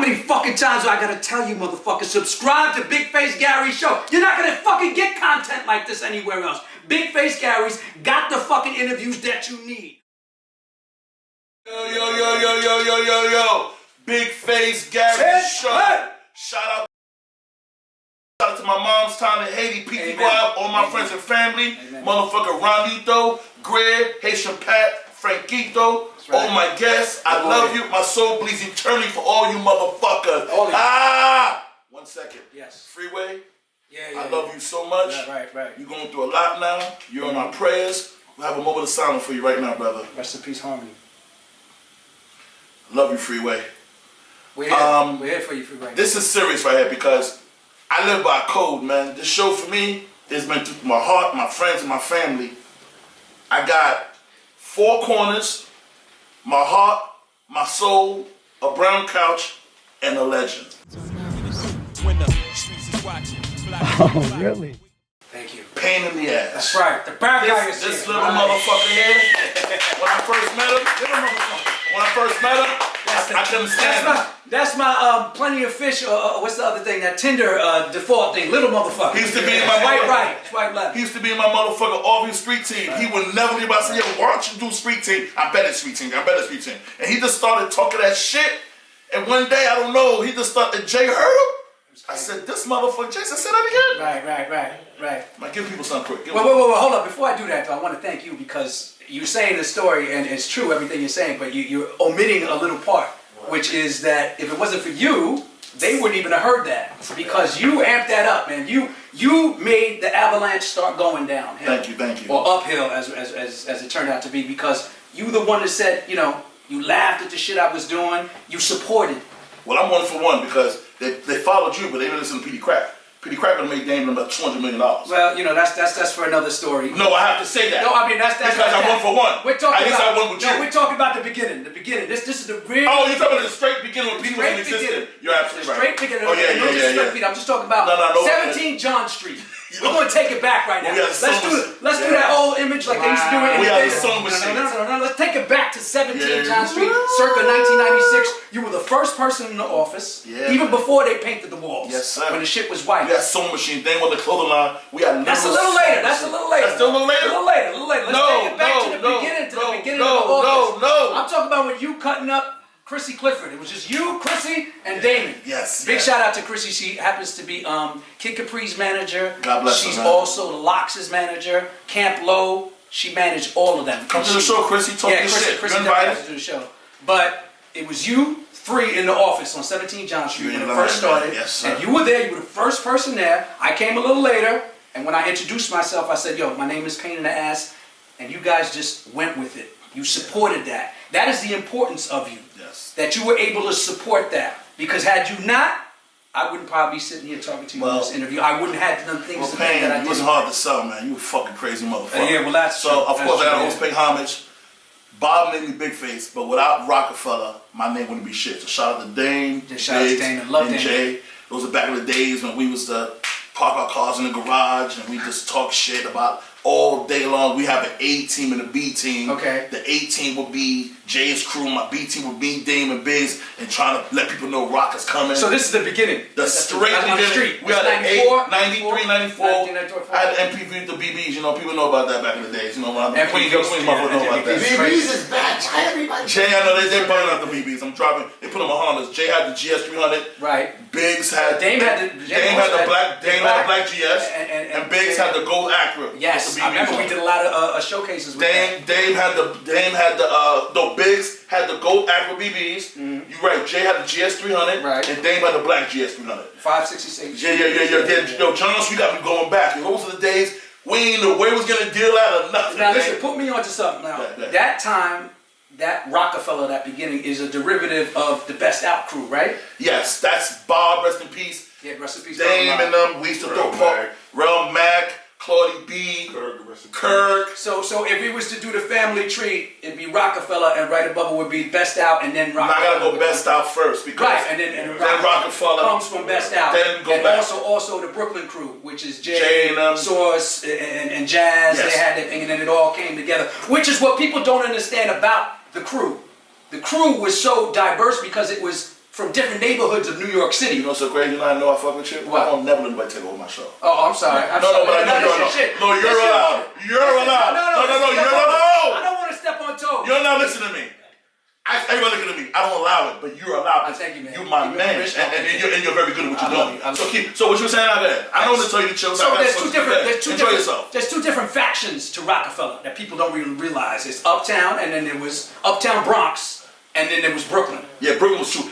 many fucking times do I gotta tell you, motherfucker, subscribe to Big Face Gary's show. You're not gonna fucking get content like this anywhere else. Big Face Gary's got the fucking interviews that you need. Yo. Big Face Gary's show. Hey. Shout out to my mom's town in Haiti, Peedie, all my friends and family. Amen. Motherfucker Ronito, Greg, Haitian Pat, Franquito, right. All my guests. I love you. My soul bleeds eternally for all you motherfuckers. Ah! 1 second. Yes. Freeway. Yeah, I love you so much. Yeah, right. You're going through a lot now. You're in our prayers. We'll have a moment of silence for you right now, brother. Rest in peace, Harmony. Love you, Freeway. We're here for you, Freeway. This is serious right here because I live by code, man. This show for me is meant to my heart, my friends, and my family. I got 4 corners, my heart, my soul, a brown couch, and a legend. Oh, really? Thank you. Pain in the ass. That's right. The bad guy is this little motherfucker here. When I first met him, I couldn't stand him. That's my Plenty of Fish, what's the other thing? That Tinder default thing, little motherfucker. He used to be in my swipe right, swipe left. He used to be in my motherfucker Auburn street team. Right. He would never leave out and say, yo, why don't you do street team? I bet it's street team. And he just started talking that shit. And one day, I don't know, he just started, Jay heard him. I said, this motherfucker, Jason, say that again. Right. Like, give people something quick. Wait, hold up. Before I do that, though, I want to thank you because you're saying the story, and it's true, everything you're saying, but you're omitting a little part, which is that if it wasn't for you, they wouldn't even have heard that because you amped that up, man. You made the avalanche start going down. Thank you. Or uphill, as it turned out to be, because you were the one that said, you laughed at the shit I was doing, you supported. Well, I'm 1 for 1 because they followed you, but they didn't listen to Peedie Crakk. Peedie Crakk would have made Dame about $200 million. Well, that's for another story. No, I have to say that. No, I mean that's because I'm 1 for 1. We're talking at least I won with you. No, we're talking about the beginning. This is the real. Oh, you're talking about the straight beginning when Peedie wasn't existing. You're absolutely right. Straight beginning. Oh yeah. I'm just talking about 17 John Street. We're going to take it back right now. Let's do that old image like they used to do it. We have the sewing machine. No. Let's take it back to 17 John Street, circa 1996. You were the first person in the office, even before they painted the walls. Yes, sir. When the shit was white. We had sewing machines. They were the clothing line. We had. That's a little later. That's still a little later. A little later. Let's take it back to the beginning of the office. No. I'm talking about when you cutting up Chrissy Clifford. It was just you, Chrissy, and Damon. Yes. Big shout out to Chrissy. She happens to be Kid Capri's manager. God bless her. She's also Lox's manager. Camp Low. She managed all of them. Come to the show, Chrissy. Talk your shit. Chrissy invited to the show. But it was you 3 in the office on 17 John Street when it first started. Yes, sir. And you were there. You were the first person there. I came a little later. And when I introduced myself, I said, yo, my name is Pain in the Ass. And you guys just went with it. You supported that. That is the importance of you. Yes. That you were able to support that. Because had you not, I wouldn't probably be sitting here talking to you in this interview. I wouldn't have done things that I did. It wasn't hard to sell, man. You a fucking crazy motherfucker. Yeah, well that's so. Of course, I gotta always pay homage. Bob made me Big Face, but without Rocafella, my name wouldn't be shit. So shout out to Dame, and Jay. Those are back in the days when we was to park our cars in the garage and we just talk shit about all day long. We have an A team and a B team. Okay. The A team would be Jay's crew. My B team would be Dame and Biz, and trying to let people know Rock is coming. So this is the beginning. The straight beginning. We had an 93, 94. I had MPV with the BBs. People know about that back in the days. Queens motherfuckers know about that. BBs is bad. Everybody. Jay, I know they burning out the BBs. I'm driving. They put them on Hondas. Jay had the GS300. Right. Biggs had. Dame had the black GS. And Biggs had the gold Acura. Yes. I remember we did a lot of showcases with Dame had the Biggs had the gold Acura BBs. You're right. Jay had the GS300. Right. And Dame had the black GS300. 566. Yeah. Yo, Jones, we got me going back. Those are the days we ain't know where we was gonna deal out of nothing. Now listen, put me onto something now. That time, that Rocafella, that beginning, is a derivative of the Best Out crew, right? Yes, that's Bob, rest in peace. Yeah, rest in peace. Dame and them, we used to throw park. Rel Mac, Claudie B, Kirk. So if we was to do the family tree, it'd be Rocafella, and right above it would be Best Out, and then Rocafella. I gotta go Best Out first because and then Rocafella comes from Best Out. Then go back. Also the Brooklyn crew, which is Jay Source and Jazz. Yes. They had that thing, and then it all came together. Which is what people don't understand about the crew. The crew was so diverse because it was from different neighborhoods of New York City. You know so crazy, I know I fuck with you? What? I don't never let anybody take over my show. Oh, I'm sorry. No, but I know you're allowed. You're allowed. No, you're allowed. I don't want to step on toes. You're not listening to me. Everybody looking at me. I don't allow it, but you're allowed. Thank you, man. You're my man, and you're very good at what you're doing. So what you were saying out there? I don't want to tell you to chill. So Enjoy yourself. There's two different factions to Rocafella that people don't really realize. It's Uptown, and then there was Uptown Bronx, and then there was Brooklyn. Yeah, Brooklyn was true.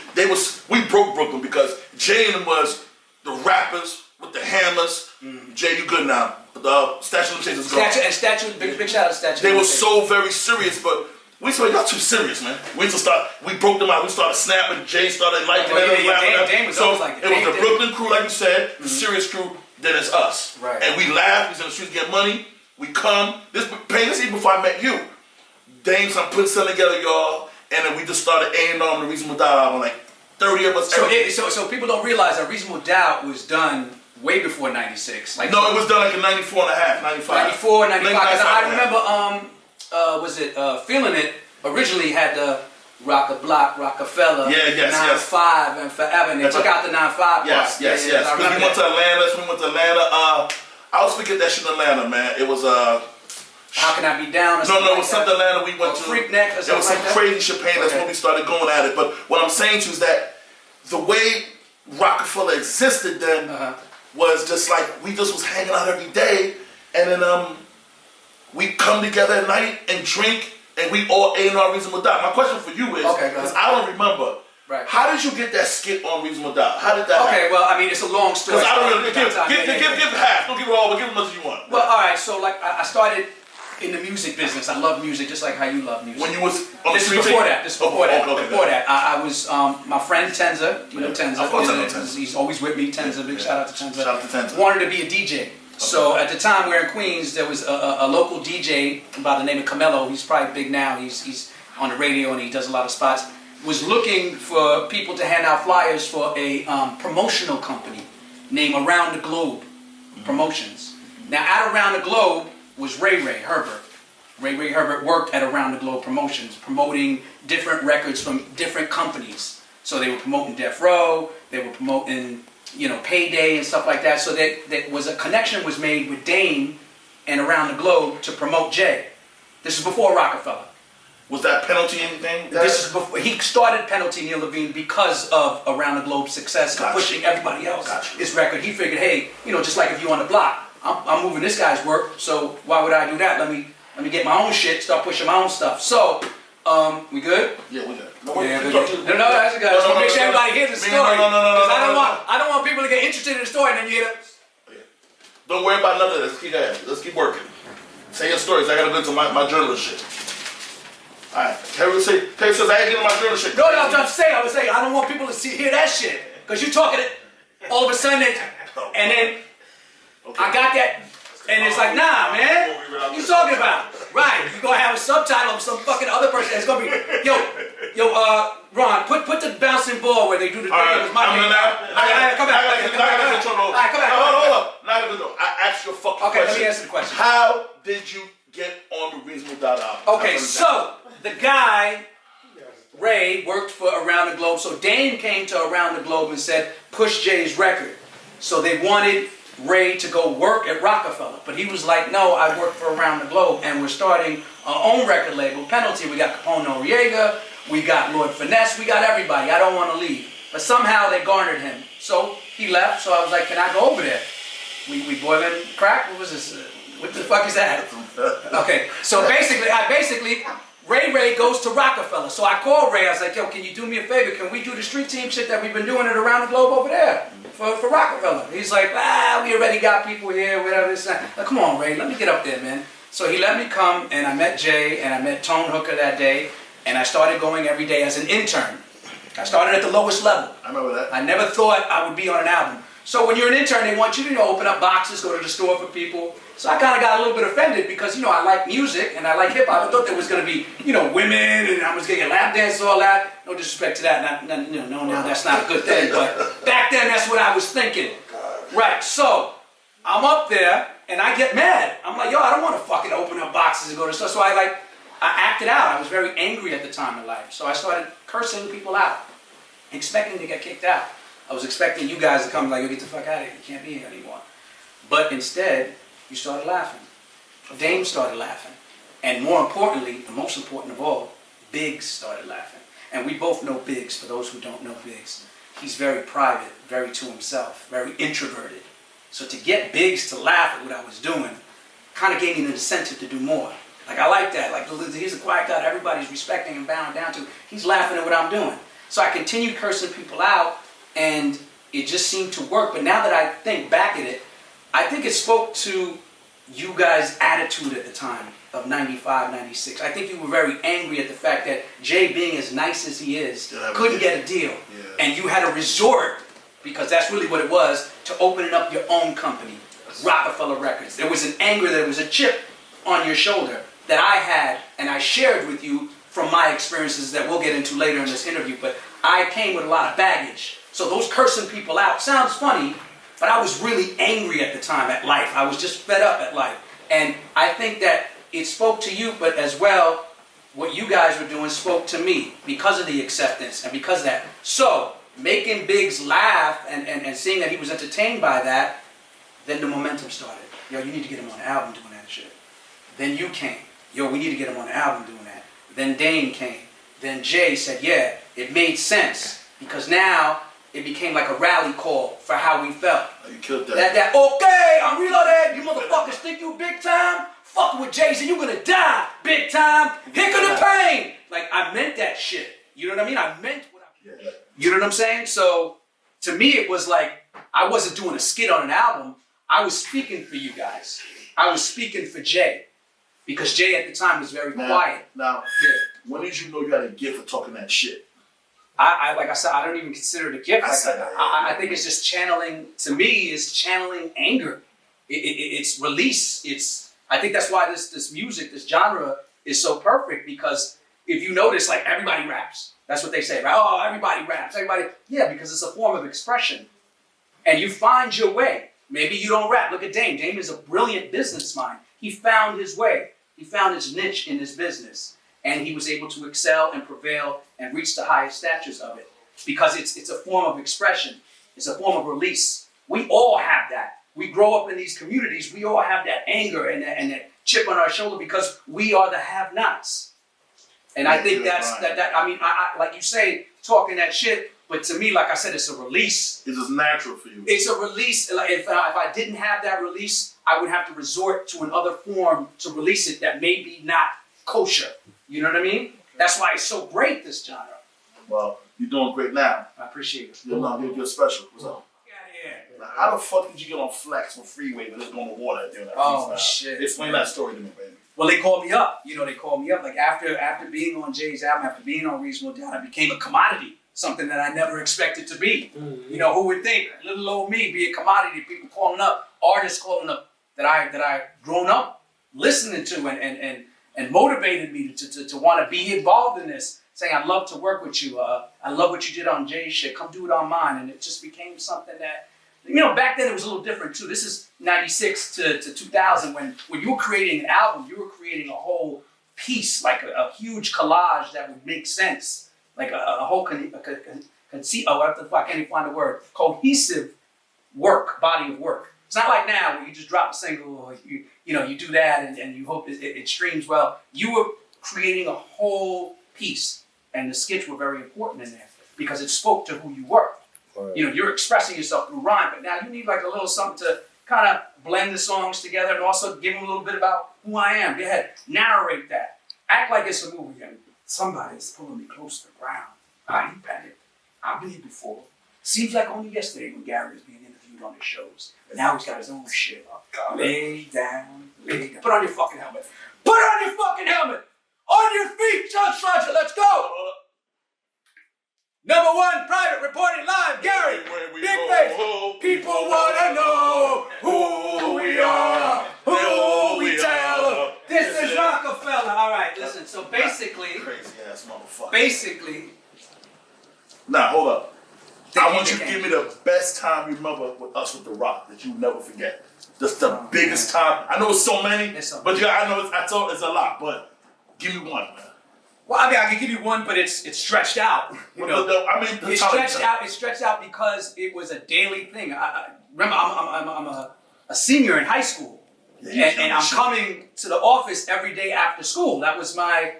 We broke Brooklyn because Jay and them was the rappers with the hammers. Jay, you good now? The Statue of Limitations is gone. Big shout out to Statue. They were so very serious, but we said, y'all too serious, man. We broke them out. We started snapping. Jay started liking it. Dame was always like it was the Brooklyn crew, like you said, the serious crew. Then it's us. Right. And we laugh. We in the streets get money. We come. This even before I met you. Dame put something together, y'all, and then we just started aiming on the Reasonable Doubt album. Like 30 of us. So people don't realize that Reasonable Doubt was done way before '96. It was done like in 94 and a half, 95. 94, 95. Because I remember, Feeling It originally had the Rock a Block, Rocafella, 9-5, and Forever, and they took out the 9-5 part. Yes. Because we went to Atlanta. I always forget that shit in Atlanta, man. It was How Can I Be Down? No, it was something Atlanta we went to. Freak Neck or something. It was some crazy champagne. That's when we started going at it. But what I'm saying to you is that the way Rocafella existed then was just like we just was hanging out every day, and then we come together at night and drink, and we all ate our Reasonable Doubt. My question for you is, because I don't remember, how did you get that skit on Reasonable Doubt? How did that happen? Well, I mean, it's a long story. Because I don't really give half. Don't give it all, but give as much as you want. Well, all right. So like, I started in the music business. I love music just like how you love music. When you was on this the is before that. Before that. I was my friend Tenza. You know Tenza. Of course I know Tenza. He's always with me. Tenza. Big shout out to Tenza. Shout out to Tenza. Wanted to be a DJ. So at the time we were in Queens, there was a local DJ by the name of Camelo. He's probably big now. He's on the radio and he does a lot of spots. Was looking for people to hand out flyers for a promotional company named Around the Globe Promotions. Now at Around the Globe was Ray Herbert. Ray Herbert worked at Around the Globe Promotions, promoting different records from different companies. So they were promoting Death Row, they were promoting, Payday and stuff like that. So a connection was made with Dame and Around the Globe to promote Jay. This is before Rocafella. Was that Penalty anything? This is before he started Penalty Neil Levine because of Around the Globe's success and pushing everybody else. His record. He figured, hey, just like if you on the block, I'm moving this guy's work, so why would I do that? Let me get my own shit, start pushing my own stuff. So, we good? Yeah, we good. No, that's good. I just want to make sure everybody hears the story. No. I don't want people to get interested in the story and then you hear Don't worry about none of this. Let's keep working. Say your stories. I gotta go into my journalist shit. Alright. Terry says I ain't getting my journalist shit. No, I was saying, I don't want people to hear that shit. Because you talking it all of a sudden and then I got that. And it's like, nah, man, what you talking about? Right, you're gonna have a subtitle of some fucking other person that's gonna be, Ron, put the bouncing ball where they do the thing. Alright, come back. Hold up. I asked you a fucking question. Okay, let me answer the question. How did you get on the Reasonable Doubt album? Okay, so the guy, Ray, worked for Around the Globe. So Dame came to Around the Globe and said, push Jay's record. So they wanted Ray to go work at Rocafella, but he was like, no, I work for Around the Globe, and we're starting our own record label, Penalty. We got Capone Noriega, we got Lord Finesse, we got everybody. I don't want to leave. But somehow they garnered him. So he left, so I was like, can I go over there? We boiling crack? What was this? What the fuck is that? Okay, so basically, Ray goes to Rocafella. So I called Ray, I was like, yo, can you do me a favor? Can we do the street team shit that we've been doing it Around the Globe over there? For Rocafella. He's like, we already got people here, whatever this and that. Like, come on, Ray, let me get up there, man. So he let me come, and I met Jay, and I met Tone Hooker that day, and I started going every day as an intern. I started at the lowest level. I remember that. I never thought I would be on an album. So when you're an intern, they want you to open up boxes, go to the store for people. So I kind of got a little bit offended because, I like music and I like hip-hop. I thought there was going to be, women and I was going to get lap dances, all that. No disrespect to that. No, that's not a good thing. But back then, that's what I was thinking. Right, so I'm up there and I get mad. I'm like, I don't want to fucking open up boxes and go to the store. So I acted out. I was very angry at the time in life. So I started cursing people out. expecting to get kicked out. I was expecting you guys to come like, yo, get the fuck out of here. You can't be here anymore. But instead, you started laughing. Dame started laughing. And more importantly, the most important of all, Biggs started laughing. And we both know Biggs, for those who don't know Biggs. He's very private, very to himself, very introverted. So to get Biggs to laugh at what I was doing kind of gave me an incentive to do more. Like, I like that. Like, he's a quiet guy that everybody's respecting and bowing down to. He's laughing at what I'm doing. So I continued cursing people out, and it just seemed to work. But now that I think back at it, I think it spoke to you guys' attitude at the time of 95, 96. I think you were very angry at the fact that Jay, being as nice as he is, couldn't get a deal. Yeah. And you had to resort, because that's really what it was, to opening up your own company, Rocafella Records. There was an anger, there was a chip on your shoulder that I had, and I shared with you from my experiences that we'll get into later in this interview. But I came with a lot of baggage. So those cursing people out sounds funny, but I was really angry at the time at life. I was just fed up at life. And I think that it spoke to you, but as well, what you guys were doing spoke to me because of the acceptance and because of that. So, making Biggs laugh and seeing that he was entertained by that, then the momentum started. Yo, you need to get him on the album doing that shit. Then you came. Yo, we need to get him on the album doing that. Then Dame came. Then Jay said, yeah, it made sense. Because now, it became like a rally call for how we felt. Oh, you killed that. That okay, I'm reloaded. You motherfuckers think you big time? Fuck with Jay-Z, you gonna die big time. Here come the pain. Like, I meant that shit. You know what I mean? I meant what I meant. You know what I'm saying? So, to me, it was like, I wasn't doing a skit on an album. I was speaking for you guys. I was speaking for Jay. Because Jay at the time was very quiet. Now, when did you know you had a gift for talking that shit? I like I said, I don't even consider it a gift. I think it's just channeling, to me, is channeling anger. It's release. I think that's why this music, this genre is so perfect, because if you notice, like, everybody raps. That's what they say, right? Oh, everybody raps. Everybody. Yeah, because it's a form of expression. And you find your way. Maybe you don't rap. Look at Dame. Dame is a brilliant business mind. He found his way. He found his niche in his business. And he was able to excel and prevail and reach the highest statures of it. Because it's a form of expression. It's a form of release. We all have that. We grow up in these communities. We all have that anger and that chip on our shoulder because we are the have-nots. And I think I like you say, talking that shit, but to me, like I said, it's a release. It's just natural for you. It's a release. Like if I didn't have that release, I would have to resort to another form to release it that may be not kosher. You know what I mean? That's why it's so great, this genre. Well, you're doing great now. I appreciate it. You're special. What's up? Yeah. Now, how the fuck did you get on Flex on Freeway but just going to water during that freestyle? Shit. Explain that story to me, baby. Well, they called me up. You know, they called me up. Like after being on Jay's album, after being on Reasonable Doubt, I became a commodity. Something that I never expected to be. Mm-hmm. You know, who would think? Little old me be a commodity. People calling up, artists calling up that I grown up listening to and motivated me to want to be involved in this. Saying, I'd love to work with you. I love what you did on Jay's shit. Come do it on mine. And it just became something that, you know, back then it was a little different too. This is 96 to 2000 when you were creating an album, you were creating a whole piece, like a huge collage that would make sense. Like a whole I can't even find the word, cohesive body of work. It's not like now where you just drop a single or you do that and you hope it streams well. You were creating a whole piece, and the skits were very important in there because it spoke to who you were. Right. You know, you're expressing yourself through rhyme, but now you need like a little something to kind of blend the songs together and also give them a little bit about who I am. Go ahead, narrate that. Act like it's a movie and somebody's pulling me close to the ground. I ain't panicked. I've been here before. Seems like only yesterday when Gary was being interviewed on his shows. But now he's got his own shit up. Lay down. Put on your fucking helmet. Put on your fucking helmet! On your feet, Judge Roger, let's go! Number one, private reporting live, Gary. Big face. People wanna know who we are, who we tell. This is Rocafella. All right, listen. So basically, crazy ass motherfucker. Basically, now hold up. I want you to give me the best time you remember with us with The Rock that you never forget. Just the biggest time. I know it's so many, but I know it's a lot. But give me one, man. Well, I mean, I can give you one, but it's stretched out. You know, it's stretched out. It's stretched out because it was a daily thing. I remember, I'm a senior in high school, and I'm coming to the office every day after school. That was my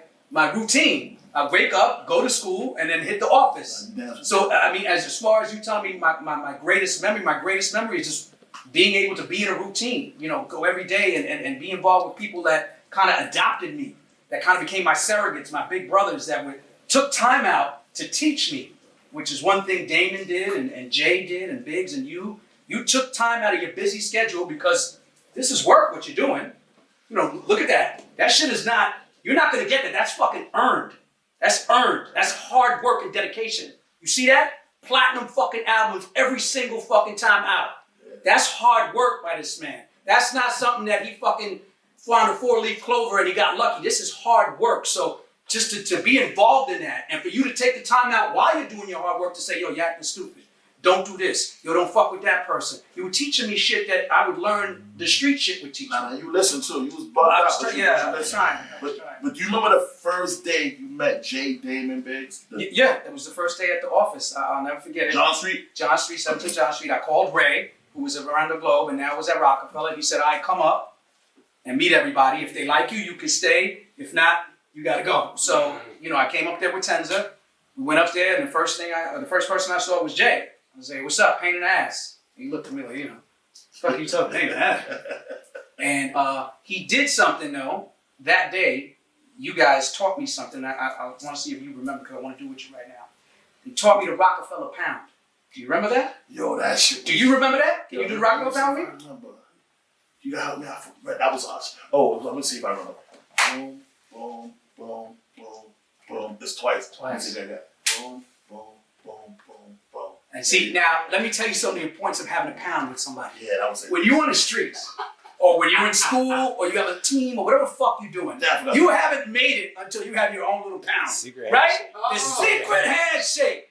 routine. I wake up, go to school, and then hit the office. So, I mean, as far as you tell me, my greatest memory is just being able to be in a routine. You know, go every day and be involved with people that kind of adopted me. That kind of became my surrogates, my big brothers that took time out to teach me, which is one thing Damon did and Jay did and Biggs and you. You took time out of your busy schedule because this is work, what you're doing. You know, look at that. That shit is not, you're not going to get that. That's fucking earned. That's earned. That's hard work and dedication. You see that? Platinum fucking albums every single fucking time out. That's hard work by this man. That's not something that he fucking found a 4-leaf clover and he got lucky. This is hard work. So just to be involved in that and for you to take the time out while you're doing your hard work to say, yo, you're acting stupid. Don't do this. Yo, don't fuck with that person. You were teaching me shit that I would learn the street shit would teach me. Nah, you listened to. You was bugged out. I was trying. But do you remember the first day you met Jay, Damon, Biggs? Yeah, it was the first day at the office. I'll never forget it. John Street, 17 John Street. I called Ray, who was around the globe and now was at Rocafella. He said, all right, come up and meet everybody. If they like you, you can stay. If not, you gotta go. So, you know, I came up there with Tenza. We went up there, and the first person I saw was Jay. I was like, what's up, pain in the ass? He looked at me like, you know, fuck you talking pain in the ass. And he did something, though, that day. You guys taught me something. I want to see if you remember, because I want to do it with you right now. He taught me the Rocafella Pound. Do you remember that? Yo, that shit. Do you remember that? Can you do the Rocafella Pound with me? You gotta help me out. That was us. Oh, let me see if I remember. Boom, boom, boom, boom, boom. It's twice. Let me see that. Boom, boom, boom, boom, boom. And see, now, let me tell you some of the importance of having a pound with somebody. Yeah, that was it. When you're on the streets, or when you're in school, or you have a team, or whatever the fuck you're doing, Definitely. you haven't made it until you have your own little pound. Secret right? handshake. The secret handshake.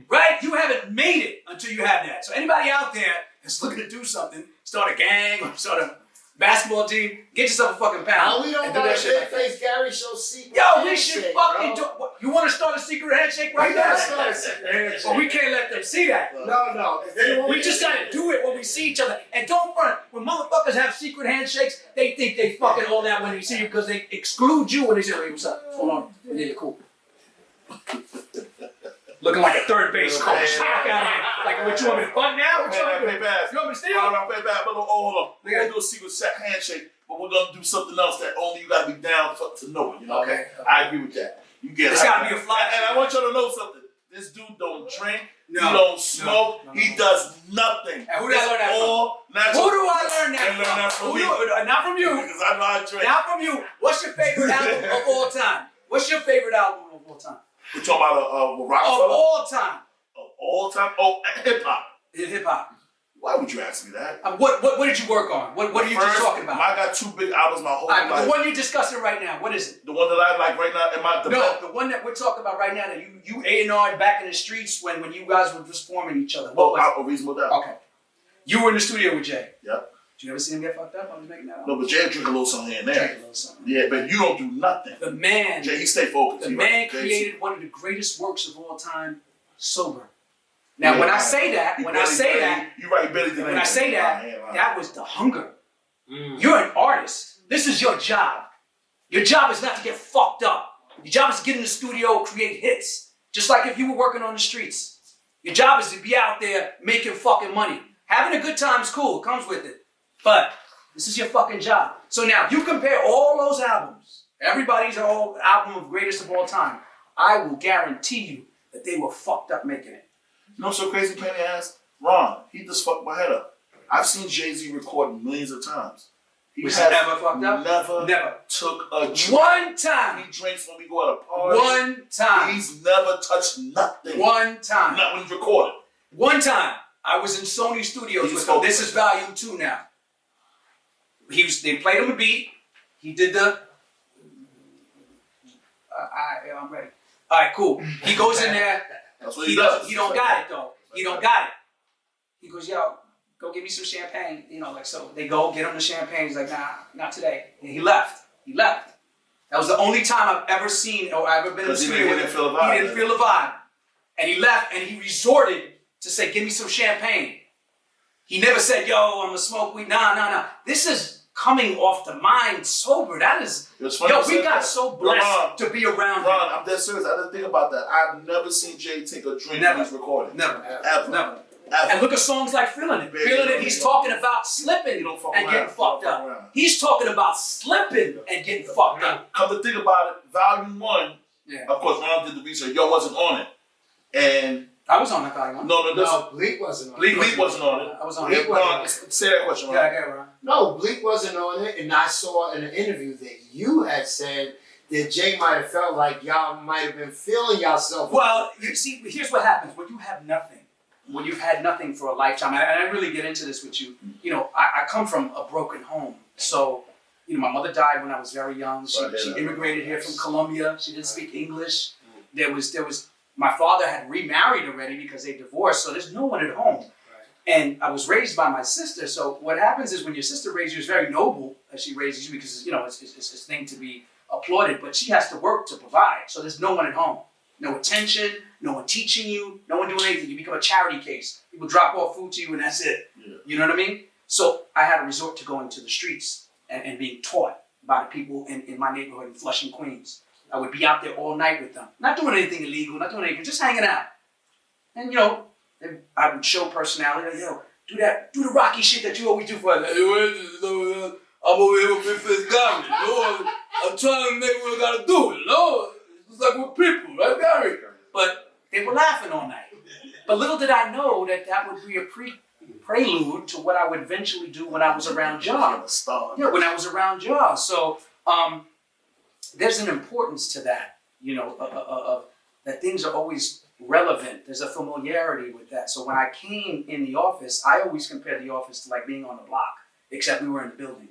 Right? You haven't made it until you have that. So anybody out there that's looking to do something, start a gang or start a basketball team, get yourself a fucking pound. We don't and do got that a shit big face Gary show secret. Yo, we handshake, should fucking bro. do. You want to start a secret handshake right We now? gotta start a secret handshake. But we can't let them see that. No. We just gotta do it when we see each other. And don't front. When motherfuckers have secret handshakes, they think they fucking all that when they see you because they exclude you when they say, hey, what's up? What's going on? Yeah, cool. Looking like a third base coach. Fuck out of here. Like, what you want me to bunt now? What you want me to do? You want me to steal? I'll pay back. But hold on. We're gonna do a secret handshake, but we're gonna do something else that only you gotta be down to know it. You know? Okay. I agree with that. You get it. It's gotta be a fly. And I want y'all to know something. This dude don't drink. No. He don't smoke. No. He does nothing. And who did I learn that all from? natural. Who do I learn that I from? learned that from Who me. not from you. Because I know I drink. Not from you. What's your favorite album of all time? What's your favorite album of all time? We're talking about Rocafella? Of all time. Of all time? Oh, hip hop. Hip hop. Why would you ask me that? What did you work on? What are you just talking about? I got two big albums my whole Right, life. the one you're discussing right now, what is it? The one that I like right now, the one that we're talking about right now that you A&R'd back in the streets when you guys were just forming each other. What was A Reasonable Doubt. Okay. You were in the studio with Jay. Yep. Did you ever see him get fucked up? I was making that up. No, but Jay drink a little something here and Drink a there. little something. Yeah, but you don't do nothing. The man. Jay, he stay focused. The He man right. created one of the greatest works of all time, sober. Now, when I say that, you're right, Billy. when I say that, that was the hunger. You're an artist. This is your job. Your job is not to get fucked up. Your job is to get in the studio, create hits. Just like if you were working on the streets. Your job is to be out there making fucking money. Having a good time is cool. It comes with it. But this is your fucking job. So now, you compare all those albums, everybody's album of greatest of all time, I will guarantee you that they were fucked up making it. You know what's so crazy, Penny ass? Ron, he just fucked my head up. I've seen Jay-Z record millions of times. Was he never fucked up? Never took a drink. One time. He drinks when we go at a party. One time. He's never touched nothing. One time. Not when he's recorded. One time. I was in Sony Studios with him. This is volume 2 now. They played him a beat. He did the... I'm ready. All right, cool. He goes in there. That's what he does. He don't got it, though. He don't got it. He goes, yo, go get me some champagne. You know, like, so they go get him the champagne. He's like, nah, not today. And he left. That was the only time I've ever seen or I've ever been in the studio with him. He didn't feel the vibe. And he left and he resorted to say, give me some champagne. He never said, yo, I'm gonna smoke weed. Nah. This is coming off the mind sober. That is, yo, we got so blessed to be around him. Ron, I'm dead serious. I didn't think about that. I've never seen Jay take a drink when he's recording. Never. Ever. And look at songs like Feeling It. Feeling It, he's talking about slipping and getting fucked up. He's talking about slipping and getting fucked up. Come to think about it, Volume 1, of course, Ron did the research, yo wasn't on it. And I was on that Volume 1. No, Bleak wasn't on it. Bleak wasn't on it. I was on it. Say that question, Ron. Yeah, Ron. No, Bleak wasn't on it, and I saw in an interview that you had said that Jay might have felt like y'all might have been feeling yourself. Well, you see, here's what happens when you have nothing. When you've had nothing for a lifetime, and I really get into this with you, you know, I come from a broken home. So, you know, my mother died when I was very young. She immigrated here from Colombia. She didn't speak English. There was my father had remarried already because they divorced, so there's no one at home. Right. And I was raised by my sister. So what happens is when your sister raises you, it's very noble that she raises you because, you know, it's a thing to be applauded, but she has to work to provide. So there's no one at home. No attention, no one teaching you, no one doing anything. You become a charity case. People drop off food to you and that's it. Yeah. You know what I mean? So I had to resort to going to the streets and being taught by the people in my neighborhood in Flushing, Queens. I would be out there all night with them. Not doing anything illegal, not doing anything, just hanging out. And you know, I would show personality, like, yo, do the Rocky shit that you always do for us. I'm over here with Big Face Gary, you know? I'm trying to make what I gotta do, you know? It's like we're people, right, Gary? But they were laughing all night. But little did I know that would be a prelude to what I would eventually do when I was around Juelz. Yeah, when I was around Juelz. So there's an importance to that, you know, that things are always relevant. There's a familiarity with that. So when I came in the office, I always compared the office to like being on the block, except we were in the building.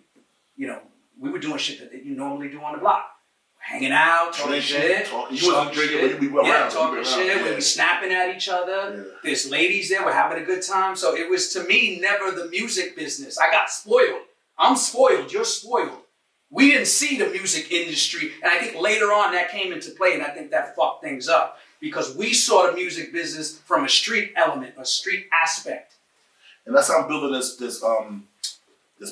You know, we were doing shit that you normally do on the block. Hanging out, talking shit. You wasn't drinking, but you be around. Yeah, talking shit. We were snapping at each other. Yeah. There's ladies there. We're having a good time. So it was, to me, never the music business. I got spoiled. I'm spoiled. You're spoiled. We didn't see the music industry. And I think later on that came into play. And I think that fucked things up. Because we saw the music business from a street element, a street aspect. And that's how I'm building this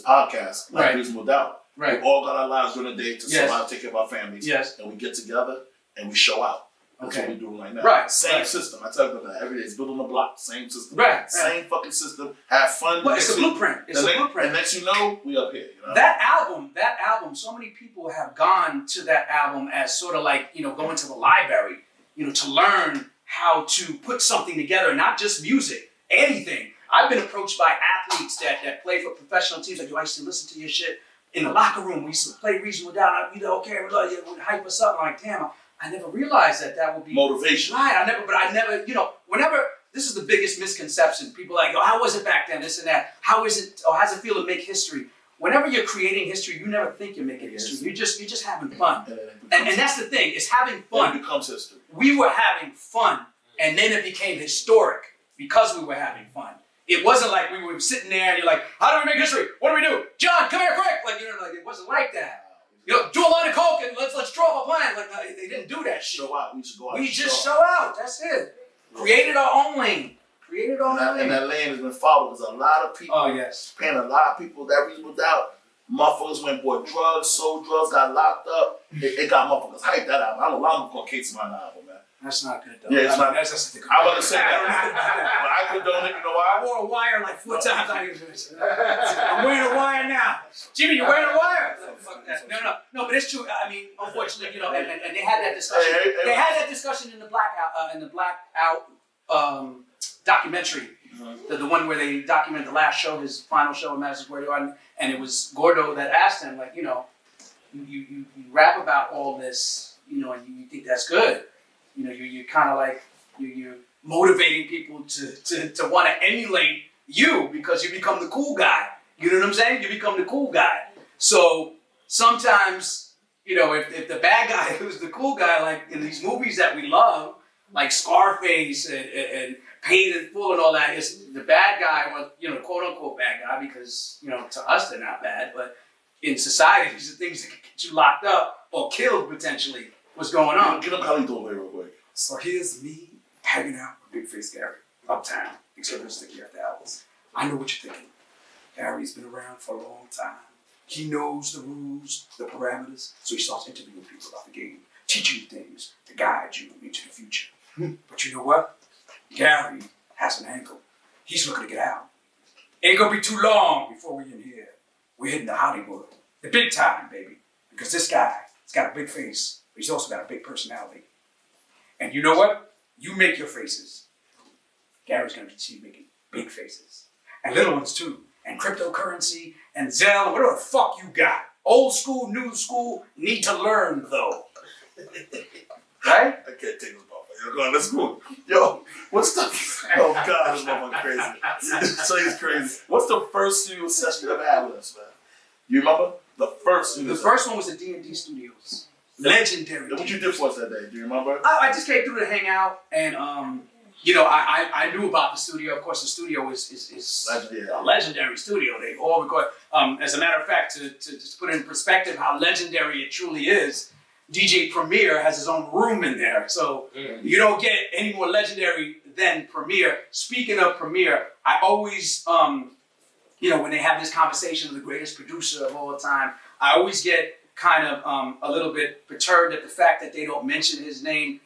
podcast, like Reasonable Doubt. Right. We all got our lives during the day to survive, take care of our families. Yes. And we get together and we show out. That's what we're doing right now. Right. Same system. I tell you that every day. It's built on the block. Same system. Right. Same fucking system. Have fun. Well, it's a blueprint. It's a blueprint. And next you know, we up here. You know? That album, so many people have gone to that album as sort of like, you know, going to the library, you know, to learn how to put something together, not just music, anything. I've been approached by athletes that play for professional teams, like, yo, I used to listen to your shit in the locker room. We used to play Reasonable Doubt. You know, okay, you would hype us up. I'm like, damn, I never realized that would be motivation. Right, I never, you know, whenever, this is the biggest misconception. People are like, yo, how was it back then, this and that? How is it, or how's it feel to make history? Whenever you're creating history, you never think you're making history. You're just having fun. And that's the thing, it's having fun. It becomes history. We were having fun, and then it became historic because we were having fun. It wasn't like we were sitting there and you're like, how do we make history? What do we do? John, come here quick. Like, you know, like, it wasn't like that. You know, do a line of coke and let's draw up a plan. Like, they didn't do that shit. Show out. We should go out. We just show out. That's it. Created our own lane. Created our own lane. And that lane has been followed. There's a lot of people. Oh, yes. Paying a lot of people that Reasonable Doubt. Motherfuckers went bought drugs, sold drugs, got locked up. It got motherfuckers hyped that album. I don't know why I'm going to case my album, man. That's not good, though. Yeah, it's not. That's I'm about to say that. But I condone it. You know why? I wore a wire like 4 times. I'm wearing a wire now. Jimmy, you wearing a wire? Fuck that. No, but it's true. I mean, unfortunately, you know, and they had that discussion. They had that discussion in the Blackout documentary. Mm-hmm. The one where they documented the last show, his final show in Madison Square Garden, and it was Gordo that asked him, like, you know, you rap about all this, you know, and you think that's good. You know, you're kind of like, you're motivating people to want to emulate you because you become the cool guy. You know what I'm saying? You become the cool guy. So sometimes, you know, if the bad guy who's the cool guy, like in these movies that we love, like Scarface and Paid in Full and all that, is the bad guy, well, you know, quote unquote bad guy, because, you know, to us they're not bad, but in society. These are things that can get you locked up or killed potentially. What's going on? Get him how he doing real quick. So here's me hanging out with Big Face Gary, Uptown, etc.Too after hours. I know what you're thinking. Gary's been around for a long time. He knows the rules, the parameters, so he starts interviewing people about the game, teaching you things to guide you into the future. But you know what? Gary has an angle. He's looking to get out. Ain't gonna be too long before we're in here. We're hitting the Hollywood, the big time, baby. Because this guy, he's got a big face, but he's also got a big personality. And you know what? You make your faces. Gary's gonna continue making big faces. And little ones too. And cryptocurrency, and Zelle, whatever the fuck you got. Old school, new school, need to learn though. Right? I can't take this motherfucker. Yo, let's go. Yo, what's the... Oh, God, this motherfucker crazy. So he's crazy. What's the first studio session you ever had with us, man? You remember? The first one was at D&D Studios. Legendary. What you did for us that day? Do you remember? I just came through to hang out, and I knew about the studio. Of course, the studio is a legendary studio. They all record. As a matter of fact, to just put it in perspective how legendary it truly is, DJ Premier has his own room in there. So you don't get any more legendary than Premier. Speaking of Premier, I always, when they have this conversation of the greatest producer of all time, I always get kind of a little bit perturbed at the fact that they don't mention his name.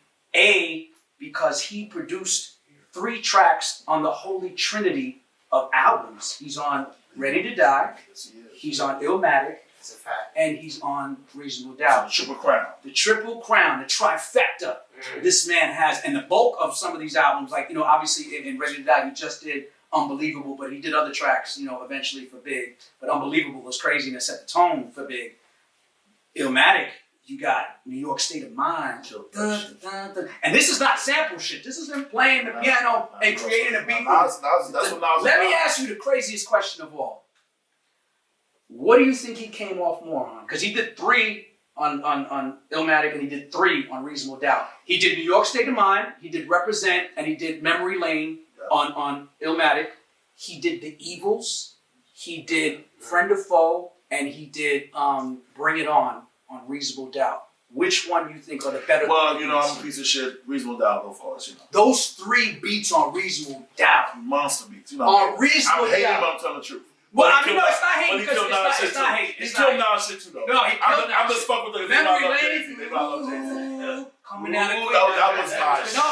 Because he produced 3 tracks on the holy trinity of albums. He's on Ready to Die, he's on Illmatic, and he's on Reasonable Doubt. Triple Crown. The Triple Crown, the trifecta this man has. And the bulk of some of these albums, like, obviously in Ready to Die, he just did Unbelievable, but he did other tracks, eventually for Big. But Unbelievable was crazy and it set the tone for Big. Illmatic, you got New York State of Mind. And this is not sample shit. This is him playing the piano and creating a beat. Let me ask you the craziest question of all. What do you think he came off more on? Because he did 3 on Illmatic and he did 3 on Reasonable Doubt. He did New York State of Mind, he did Represent, and he did Memory Lane on Illmatic. He did The Evils, he did Friend or Foe, and he did Bring It On Reasonable Doubt. Which one do you think are the better? Well, I'm a piece of shit. Reasonable Doubt, go for us, Those 3 beats on Reasonable Doubt. Monster beats, On Reasonable Doubt. I'm hating, but I'm telling the truth. Well, I mean, no, it's not hating because it's not hating. He killed Nas shit too, though. No, he killed Nas. I'm just fucking with the Memory Lane. Coming out of that was nice. No.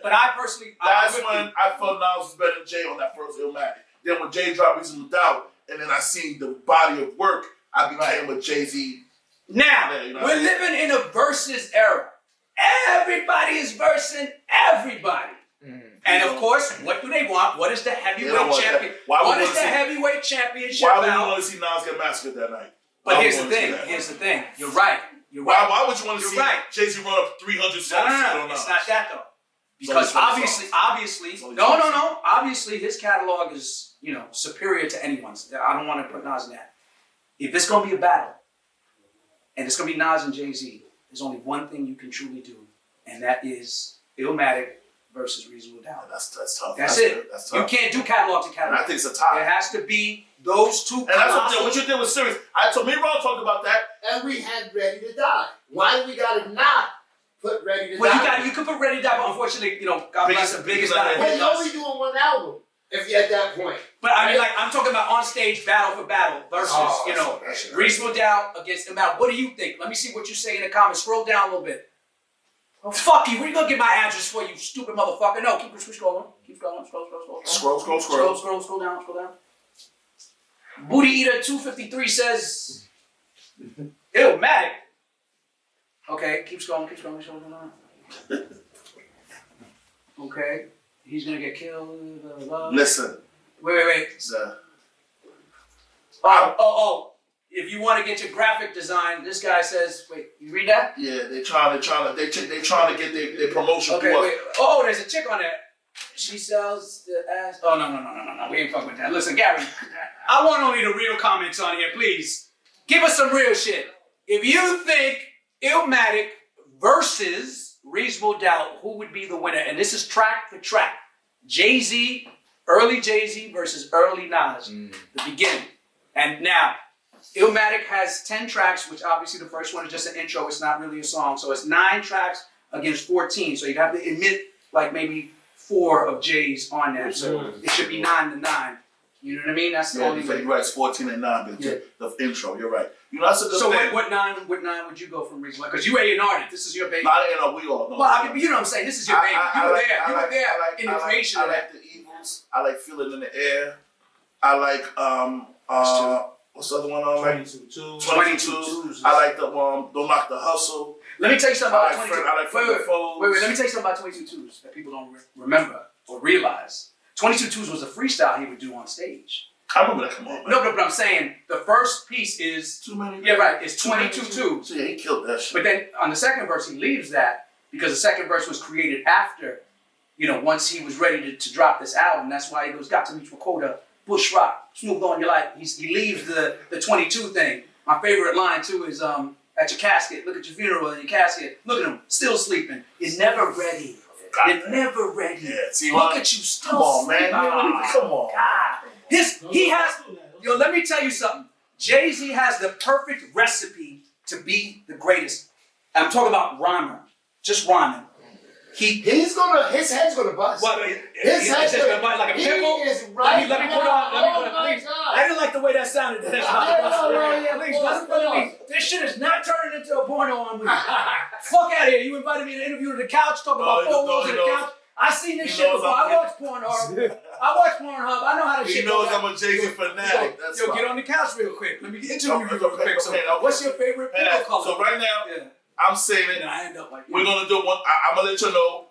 But I personally... That's when I felt Nas was better than Jay on that first Illmatic. Then when Jay dropped Reasonable Doubt, and then I seen the body of work, I became a Jay-Z. Now, we're living in a versus era. Everybody is versing everybody. And of course, what do they want? What is the heavyweight champion? What is the heavyweight championship about? Why would you want to see Nas get massacred that night? But here's the thing. You're right. Why would you want to see Jay-Z run up 300 songs? No. It's not that though. Because obviously, obviously his catalog is, superior to anyone's. I don't want to put Nas in that. If it's going to be a battle, and it's going to be Nas and Jay-Z, there's only one thing you can truly do, and that is Illmatic versus Reasonable Doubt. That's tough. That's it. That's tough. You can't do catalog to catalog. And I think it's a tie. It has to be those 2. And that's what you did was serious. I told me Ron talked about that. And we had Ready to Die. Why do we gotta not put Ready to Die? You could put Ready to Die, but unfortunately, God bless the biggest night. Well, you're only doing 1 album if you're at that point. But I mean, I'm talking about on stage battle for battle versus, Reasonable Doubt against Illmatic. What do you think? Let me see what you say in the comments. Scroll down a little bit. Oh, fuck you. Where you gonna get my address for, you stupid motherfucker? No, keep scrolling. Keep scrolling. Scroll down. Booty Eater 253 says Illmatic. Okay, keep scrolling. Okay. He's gonna get killed. Listen. Wait. If you want to get your graphic design, this guy says, wait, you read that? Yeah, they trying to get their promotion. Okay, wait. Oh, there's a chick on there. She sells the ass. Oh, no. We ain't fucking with that. Listen, Gary, I want only the real comments on here, please. Give us some real shit. If you think Illmatic versus Reasonable Doubt, who would be the winner? And this is track for track. Jay-Z, early Jay-Z versus early Nas, the beginning. And now, Illmatic has 10 tracks, which obviously the first one is just an intro. It's not really a song. So it's 9 tracks against 14. So you'd have to admit like maybe 4 of Jay's on there. So it should be 9-9. You know what I mean? That's the only way. You're right. It's 14 and 9. The intro. You're right. You know that's a good so thing. what nine would you go from Reason? Because you A&R'd it. This is your baby. Not A&R. We all know. Well, I mean, you know what I'm saying. This is your baby. You were there in the creation of that. I like the Eagles. I like Feel It in the Air. I like what's the other one I like? 22. I like the Don't Knock the Hustle. Let me tell you something about 22. Wait. Let me tell you something about 22s that people don't remember or realize. 22s was a freestyle he would do on stage. I remember that. Come on, man. No, but I'm saying the first piece is too many. Yeah, right. It's 22 So yeah, he killed that shit. But then on the second verse, he leaves that because the second verse was created after, once he was ready to drop this album. That's why he goes, got to meet Wakota, Bush Rock, Smooth on Your Life. He leaves the 22 thing. My favorite line too is at your casket, look at your funeral in your casket, look at him, still sleeping. You're never ready. You're never ready. Yeah, see, look at you, still come on, sleeping. man. Come on. God. He has, let me tell you something. Jay-Z has the perfect recipe to be the greatest. I'm talking about rhyming, just rhyming. His head's gonna bust. What, his head's gonna bite like a pickle? He is right. Let me put on, please. I didn't like the way that sounded. Please, listen to me. This shit is not turning into a porno on me. Fuck out of here. You invited me to interview to the couch, talking about photos on the couch. I seen this shit before. I watched Pornhub. I know how this shit goes. He knows I'm a Jay-Z fanatic. Yo, get on the couch real quick. Let me interview you real quick. So, what's your favorite pickle color? So right now, I'm saying it. I end up like we're gonna do one. I'm gonna let you know.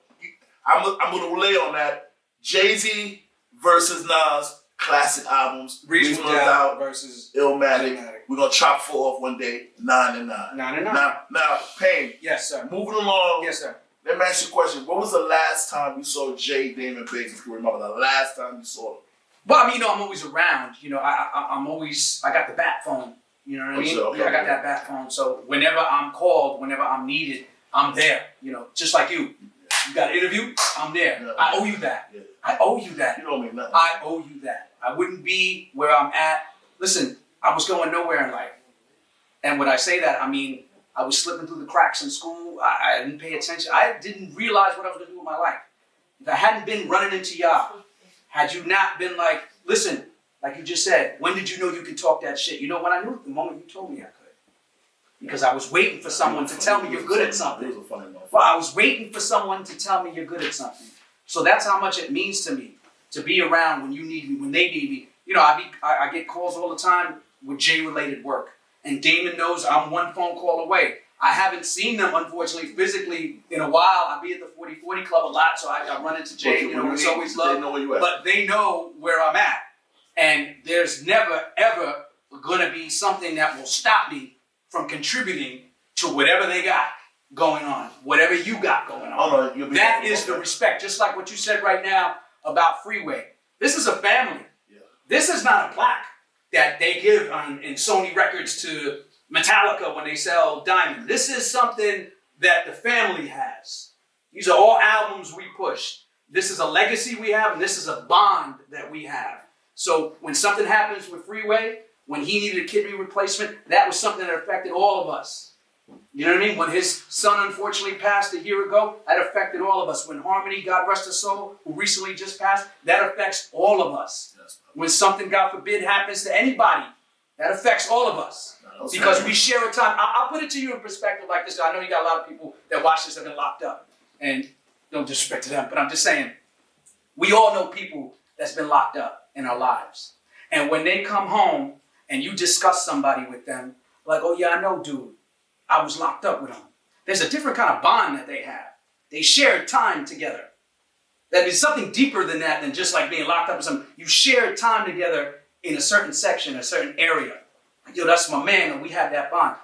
I'm gonna relay on that. Jay-Z versus Nas, classic albums. Reasonable Doubt versus Illmatic. We're gonna chop 4 off one day. 9-9. 9-9. Now, Payne. Yes, sir. Moving along. Yes, sir. Let me ask you a question. What was the last time you saw Jay, Damon, Biggs? If you remember the last time you saw them? Well, I mean, I'm always around. I'm always. I got the bat phone. You know what I mean? Okay. Yeah, I got that bat phone. So whenever I'm called, whenever I'm needed, I'm there. Just like you. You got an interview, I'm there. Yeah. I owe you that. Yeah. I owe you that. You don't mean nothing. I owe you that. I wouldn't be where I'm at. Listen, I was going nowhere in life. And when I say that, I mean, I was slipping through the cracks in school. I didn't pay attention. I didn't realize what I was going to do with my life. If I hadn't been running into y'all, had you not been like, listen, like you just said, when did you know you could talk that shit? You know when I knew? The moment you told me I could. Because I was waiting for someone to tell me you're good at something. Well, I was waiting for someone to tell me you're good at something. So that's how much it means to me to be around when you need me, when they need me. I get calls all the time with Jay-related work. And Damon knows I'm one phone call away. I haven't seen them, unfortunately, physically in a while. I be at the 40/40 Club a lot, so I run into Jay. It's always love. They know where you at. But they know where I'm at. And there's never, ever going to be something that will stop me from contributing to whatever they got going on, whatever you got going on. That is the respect. Just like what you said right now about Freeway. This is a family. Yeah. This is not a plaque that they give in Sony Records to Metallica when they sell Diamond. This is something that the family has. These are all albums we push. This is a legacy we have, and this is a bond that we have. So when something happens with Freeway, when he needed a kidney replacement, that was something that affected all of us. You know what I mean? When his son unfortunately passed a year ago, that affected all of us. When Harmony, God rest her soul, who recently just passed, that affects all of us. Yes. When something, God forbid, happens to anybody, that affects all of us. Because we share a time. I'll put it to you in perspective like this. I know you got a lot of people that watch this have been locked up. And no disrespect to them, but I'm just saying, we all know people that's been locked up in our lives. And when they come home and you discuss somebody with them, like, oh yeah, I know dude, I was locked up with him. There's a different kind of bond that they have. They shared time together. That is something deeper than that, than just like being locked up with someone. You shared time together in a certain section, a certain area. Like, yo, that's my man, and we had that bond.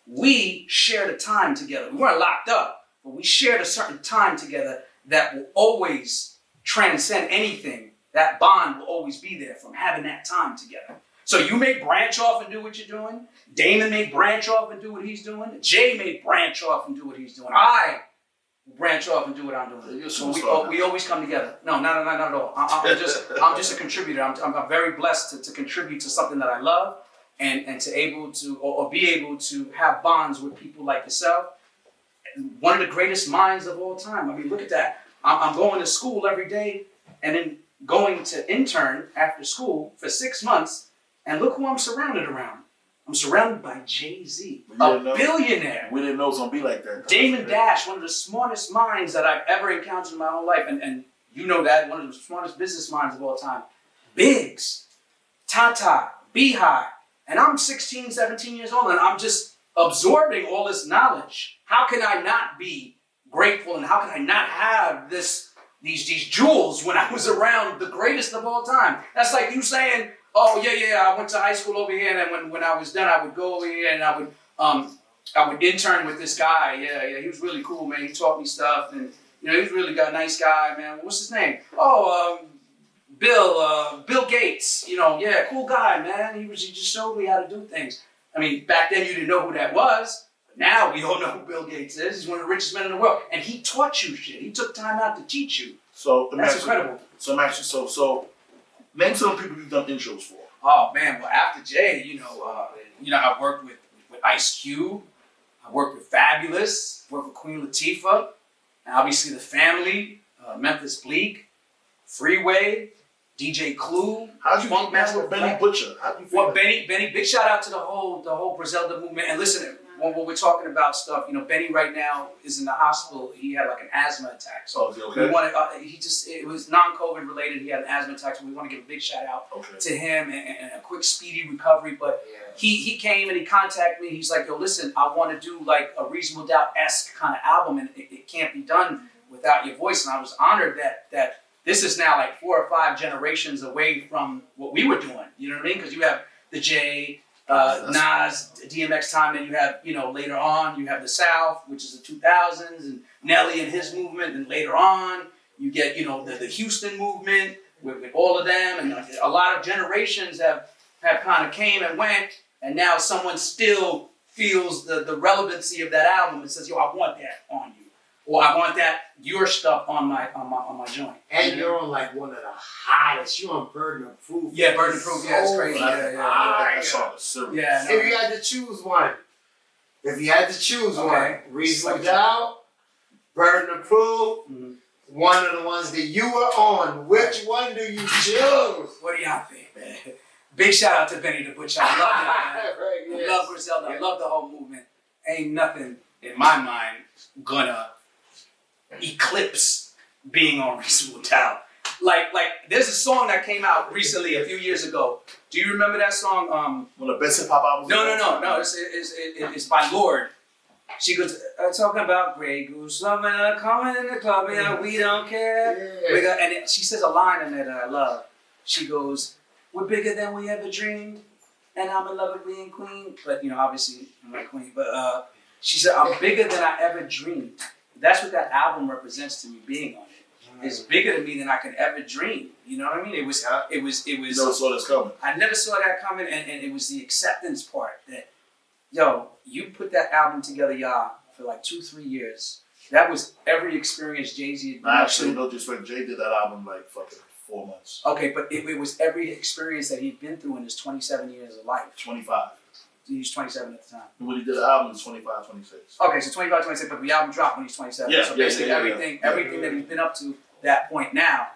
We shared a time together. We weren't locked up, but we shared a certain time together that will always transcend anything. That bond will always be there from having that time together. So you may branch off and do what you're doing. Damon may branch off and do what he's doing. Jay may branch off and do what he's doing. I will branch off and do what I'm doing. So we always come together. No, not at all. I'm just a contributor. I'm very blessed to contribute to something that I love, and to able to or be able to have bonds with people like yourself. One of the greatest minds of all time. I mean, look at that. I'm going to school every day and then going to intern after school for 6 months, and look who I'm surrounded around. I'm surrounded by Jay-Z, a billionaire. We didn't know it was going to be like that. Damon Dash, one of the smartest minds that I've ever encountered in my whole life, and you know that, one of the smartest business minds of all time. Biggs, Tata, Beehive, and I'm 16, 17 years old, and I'm just absorbing all this knowledge. How can I not be grateful, and how can I not have these jewels when I was around the greatest of all time? That's like you saying, oh yeah, I went to high school over here, and then when I was done, I would go over here and I would intern with this guy. Yeah, he was really cool, man. He taught me stuff, and he was really a nice guy, man. What's his name? Oh, Bill Gates. Yeah, cool guy, man. He just showed me how to do things. I mean, back then you didn't know who that was. But now we all know who Bill Gates is. He's one of the richest men in the world, and he taught you shit. He took time out to teach you. So that's incredible. So I'm so name some people you've done intros for. Oh man, well after Jay, I worked with Ice Cube, I worked with Fabulous, worked with Queen Latifah, and obviously the family, Memphis Bleak, Freeway, DJ Clue. How'd you feel with Benny Butcher? How'd you feel? Well, Benny, big shout out to the whole Griselda movement. And listen, when we're talking about stuff, Benny right now is in the hospital. He had like an asthma attack. So is he okay? It was non-COVID related. He had an asthma attack, so we want to give a big shout out to him and a quick, speedy recovery. But he came and he contacted me. He's like, yo, listen, I want to do like a Reasonable Doubt-esque kind of album, and it can't be done without your voice. And I was honored that this is now like 4 or 5 generations away from what we were doing. You know what I mean? Because you have the Jay, Nas, DMX time, and you have, later on, you have the South, which is the 2000s, and Nelly and his movement, and later on, you get, the Houston movement with all of them, and a lot of generations have kind of came and went, and now someone still feels the relevancy of that album and says, yo, I want that on you. Or I want your stuff on my joint. And you're on like one of the hottest. You're on Burden of Proof. Yeah, Burden of Proof. Yeah, it's crazy. That song is serious. Yeah. If you had to choose one, Reasonable Doubt, Burden of Proof, one of the ones that you were on, which one do you choose? What do y'all think, man? Big shout out to Benny the Butcher. I love that, man. I love Griselda. I love the whole movement. Ain't nothing in my mind gonna eclipse being on Reasonable Doubt. Like there's a song that came out recently a few years ago. Do you remember that song? One of the best hip hop albums. No. It's by Lord. She goes talking about Grey Goose, loving her, coming in the club, and we don't care. Yeah. And she says a line in there that I love. She goes, "We're bigger than we ever dreamed, and I'm in love with being queen." But obviously I'm not queen. But she said, "I'm bigger than I ever dreamed." That's what that album represents to me, being on it. It's bigger to me than I could ever dream. You know what I mean? It was. You never saw this coming. I never saw that coming, and it was the acceptance part that, yo, you put that album together, y'all, for like 2-3 years. That was every experience Jay-Z had been Actually, no disrespect, Jay did that album like fucking 4 months. Okay, but it was every experience that he'd been through in his 27 years of life. 25. He was 27 at the time. When he did the album, he was 25, 26. Okay, so 25, 26, but the album dropped when he's 27. So basically everything that he's been up to that point now,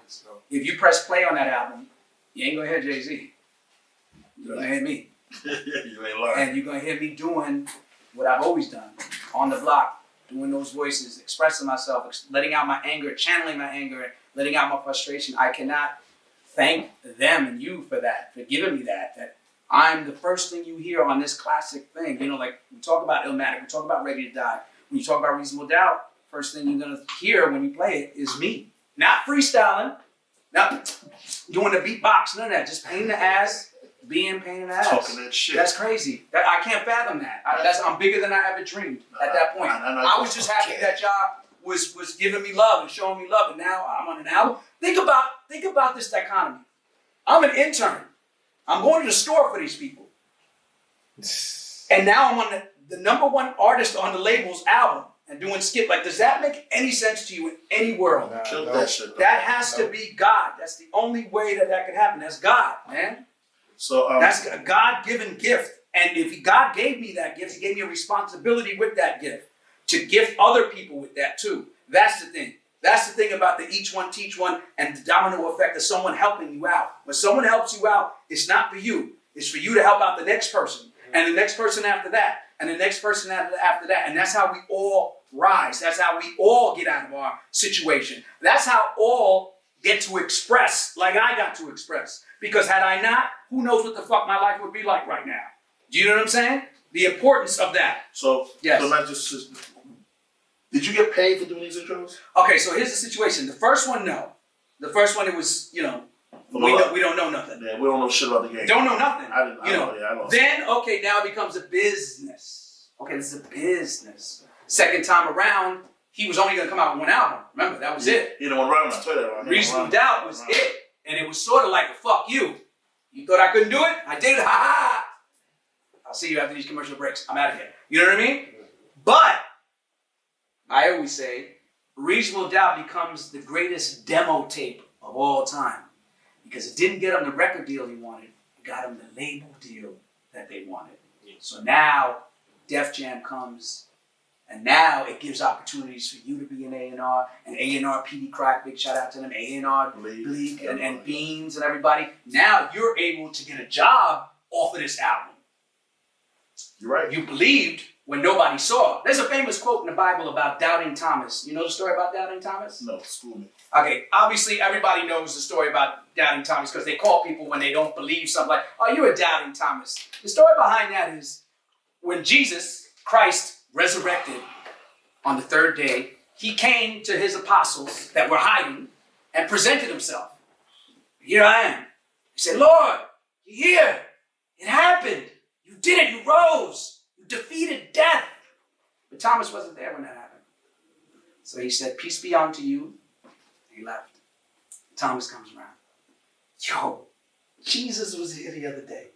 if you press play on that album, you ain't gonna hear Jay-Z. You're gonna hear me. You ain't lying. And you're gonna hear me doing what I've always done, on the block, doing those voices, expressing myself, letting out my anger, channeling my anger, letting out my frustration. I cannot thank them and you for that, for giving me that I'm the first thing you hear on this classic thing. Like we talk about Illmatic, we talk about Ready to Die. When you talk about Reasonable Doubt, first thing you're gonna hear when you play it is me. Not freestyling, not doing the beatbox, none of that. Just pain in the ass, being pain in the ass. Talking that shit. That's crazy. I can't fathom that. I'm bigger than I ever dreamed at that point. I was just happy that y'all was giving me love and showing me love, and now I'm on an album. Think about this dichotomy. I'm an intern. I'm going to the store for these people. And now I'm on the number one artist on the label's album and doing skip. Like, does that make any sense to you in any world? That shit. That has to be God. That's the only way that could happen. That's God, man. So that's a God-given gift. And if God gave me that gift, he gave me a responsibility with that gift to gift other people with that too. That's the thing. That's the thing about the each one teach one and the domino effect of someone helping you out. When someone helps you out, it's not for you. It's for you to help out the next person and the next person after that and the next person after that. And that's how we all rise. That's how we all get out of our situation. That's how all get to express like I got to express. Because had I not, who knows what the fuck my life would be like right now. Do you know what I'm saying? The importance of that. So, yes. So not just, did you get paid for doing these intros? Okay, so here's the situation. The first one, no. The first one, it was, you know, we don't know nothing. Yeah, we don't know shit about the game. Don't know nothing. I didn't. You know. I lost. Then, okay, now it becomes a business. Okay, this is a business. Second time around, he was only going to come out with one album. Remember, that was it. He didn't want to run. I told you that. Reasonable Doubt was it. And it was sort of like a fuck you. You thought I couldn't do it? I did it. Ha ha. I'll see you after these commercial breaks. I'm out of here. You know what I mean? But I always say, Reasonable Doubt becomes the greatest demo tape of all time. Because it didn't get him the record deal he wanted. It got him the label deal that they wanted. So now, Def Jam comes, and now it gives opportunities for you to be an A&R, and A&R, Peedie, Crakk, big shout out to them, A&R, Bleak, and Beans, and everybody. Now you're able to get a job off of this album. You're right. You believed when nobody saw. There's a famous quote in the Bible about Doubting Thomas. You know the story about Doubting Thomas? No, school me. Okay, obviously everybody knows the story about Doubting Thomas because they call people when they don't believe something like, oh, you're a Doubting Thomas. The story behind that is when Jesus, Christ, resurrected on the third day, he came to his apostles that were hiding and presented himself. Here I am. He said, Lord, you're here. It happened. You did it. You rose. You defeated death. But Thomas wasn't there when that happened. So he said, peace be unto you. He left. Thomas comes around. Yo, Jesus was here the other day.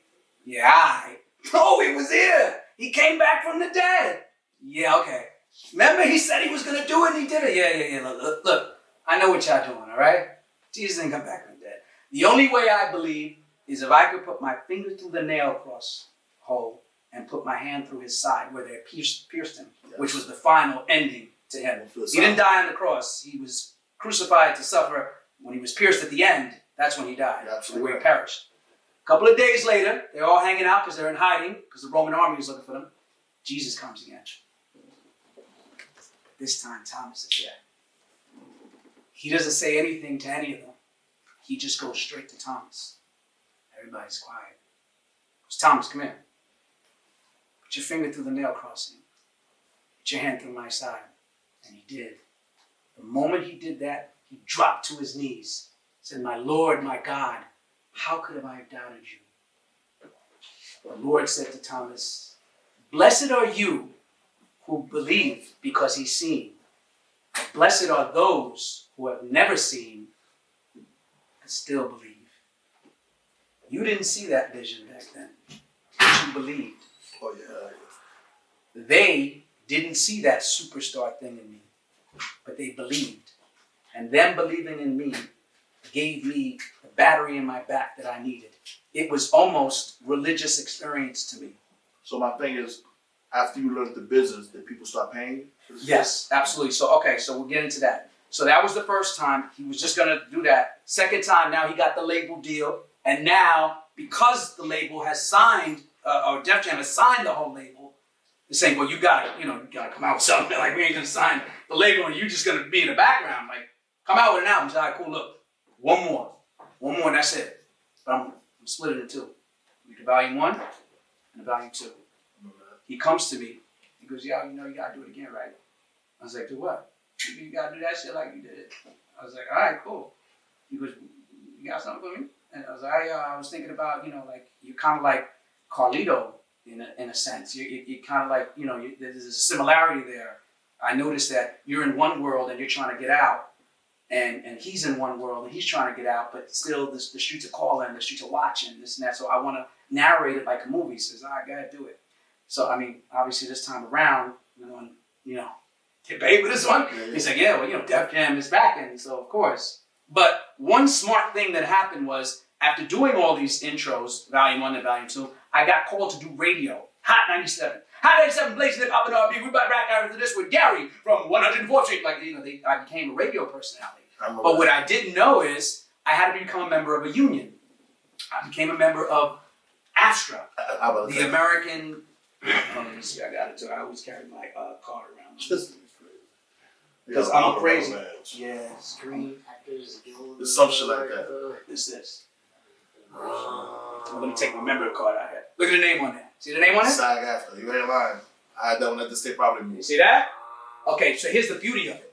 Yeah, Oh, he was here. He came back from the dead. Yeah, okay. Remember he said he was going to do it and he did it? Yeah. Look, I know what y'all doing, all right? Jesus didn't come back from the dead. The only way I believe is if I could put my finger through the nail cross hole and put my hand through his side where they pierced him, which was the final ending to him. He didn't die on the cross. He was crucified to suffer. When he was pierced at the end, that's when he died, where he perished. A couple of days later, they're all hanging out because they're in hiding because the Roman army is looking for them. Jesus comes again. This time, Thomas is there. He doesn't say anything to any of them. He just goes straight to Thomas. Everybody's quiet. Goes, Thomas, come here. Put your finger through the nail crossing. Put your hand through my side. And he did. The moment he did that, he dropped to his knees. Said, my Lord, my God, how could I have doubted you? The Lord said to Thomas, blessed are you who believe because he's seen. Blessed are those who have never seen and still believe. You didn't see that vision back then, but you believed. Oh, yeah. They didn't see that superstar thing in me, but they believed. And them believing in me gave me the battery in my back that I needed. It was almost religious experience to me. So my thing is, after you learned the business, did people start paying you? Yes, absolutely. So we'll get into that. So that was the first time. He was just going to do that. Second time, now he got the label deal. And now, because the label has signed, or Def Jam has signed the whole label, they're saying, well, you gotta come out with something. Like, we ain't gonna sign the label and you're just gonna be in the background. Like, come out with an album. All right, cool, look. One more, and that's it. But I'm split it in two. The volume 1 and the volume 2. He comes to me. He goes, yo, you gotta do it again, right? I was like, do what? You gotta do that shit like you did it. I was like, all right, cool. He goes, you got something for me? And I was like, I was thinking about, like, you're kind of like Carlito in a sense. You kind of like, there's a similarity there. I noticed that you're in one world and you're trying to get out, and he's in one world and he's trying to get out, but still the streets are calling, the streets are watching, this and that. So I want to narrate it like a movie. He says, all right, go ahead, do it. So, I mean, obviously this time around, get paid for this one. Yeah. He's like, yeah, well, Def Jam is back, and so of course. But one smart thing that happened was after doing all these intros, Volume 1 and Volume 2, I got called to do radio. Hot 97. Hot 97, blazing hip hop and R&B. We back after this with Gary from 104th Street. Like, I became a radio personality. But what I didn't know is I had to become a member of a union. I became a member of ASTRA, the American. Let me see, I got it too. I always carry my card around. Because I'm crazy. Yeah, Screen Actors Guild. There's some shit like that. This. I'm gonna take my member card out here. Look at the name on there. See the name on it? SAG after. You ain't lying. I had that one at the state property meeting. You see that? Okay, so here's the beauty of it.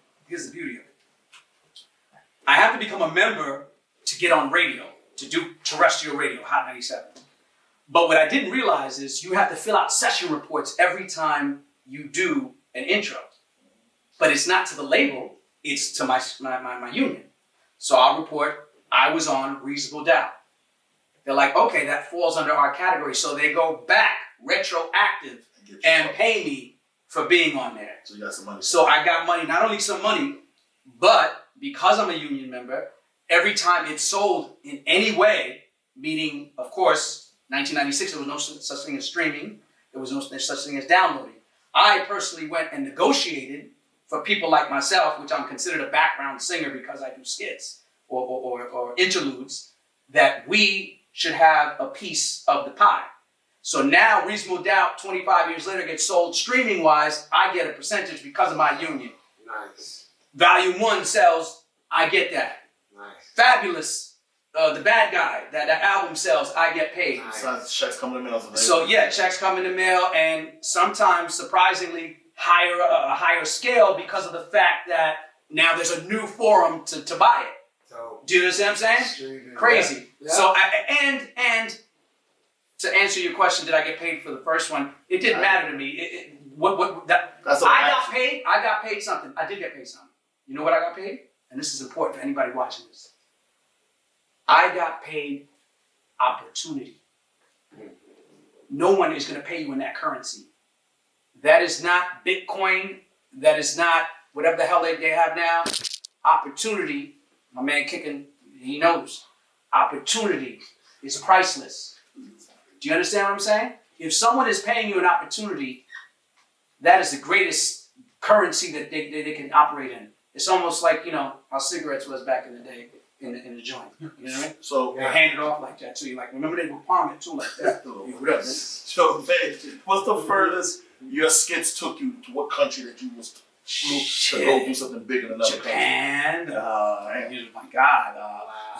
I have to become a member to get on radio, to do terrestrial radio, Hot 97. But what I didn't realize is you have to fill out session reports every time you do an intro. But it's not to the label, it's to my union. So I'll report, I was on Reasonable Doubt. They're like, okay, that falls under our category. So they go back, retroactive, and pay me for being on there. So you got some money. So I got money, not only some money, but because I'm a union member, every time it's sold in any way, meaning, of course, 1996, there was no such thing as streaming. There was no such thing as downloading. I personally went and negotiated for people like myself, which I'm considered a background singer because I do skits or interludes, that we should have a piece of the pie. So now Reasonable Doubt, 25 years later, gets sold streaming-wise. I get a percentage because of my union. Nice. Volume 1 sells, I get that. Nice. Fabulous, the bad guy, that album sells, I get paid. Nice. So checks come in the mail. So yeah, checks come in the mail, and sometimes, surprisingly, a higher scale because of the fact that now there's a new forum to buy it. So, do you understand what I'm saying? Crazy. Yeah. So and to answer your question, did I get paid for the first one? It didn't matter to me. I got paid something. I did get paid something. You know what I got paid? And this is important for anybody watching this. I got paid opportunity. No one is going to pay you in that currency. That is not Bitcoin. That is not whatever the hell they have now. Opportunity, my man Kicking, he knows. Opportunity is priceless. Do you understand what I'm saying? If someone is paying you an opportunity, that is the greatest currency that they can operate in. It's almost like, how cigarettes was back in the day in the joint. You know what I mean? So they hand it off like that to you. Like, remember they would palm it too like that. So, what's the furthest your skits took you to? What country that you was to go do something big in another Japan, my God,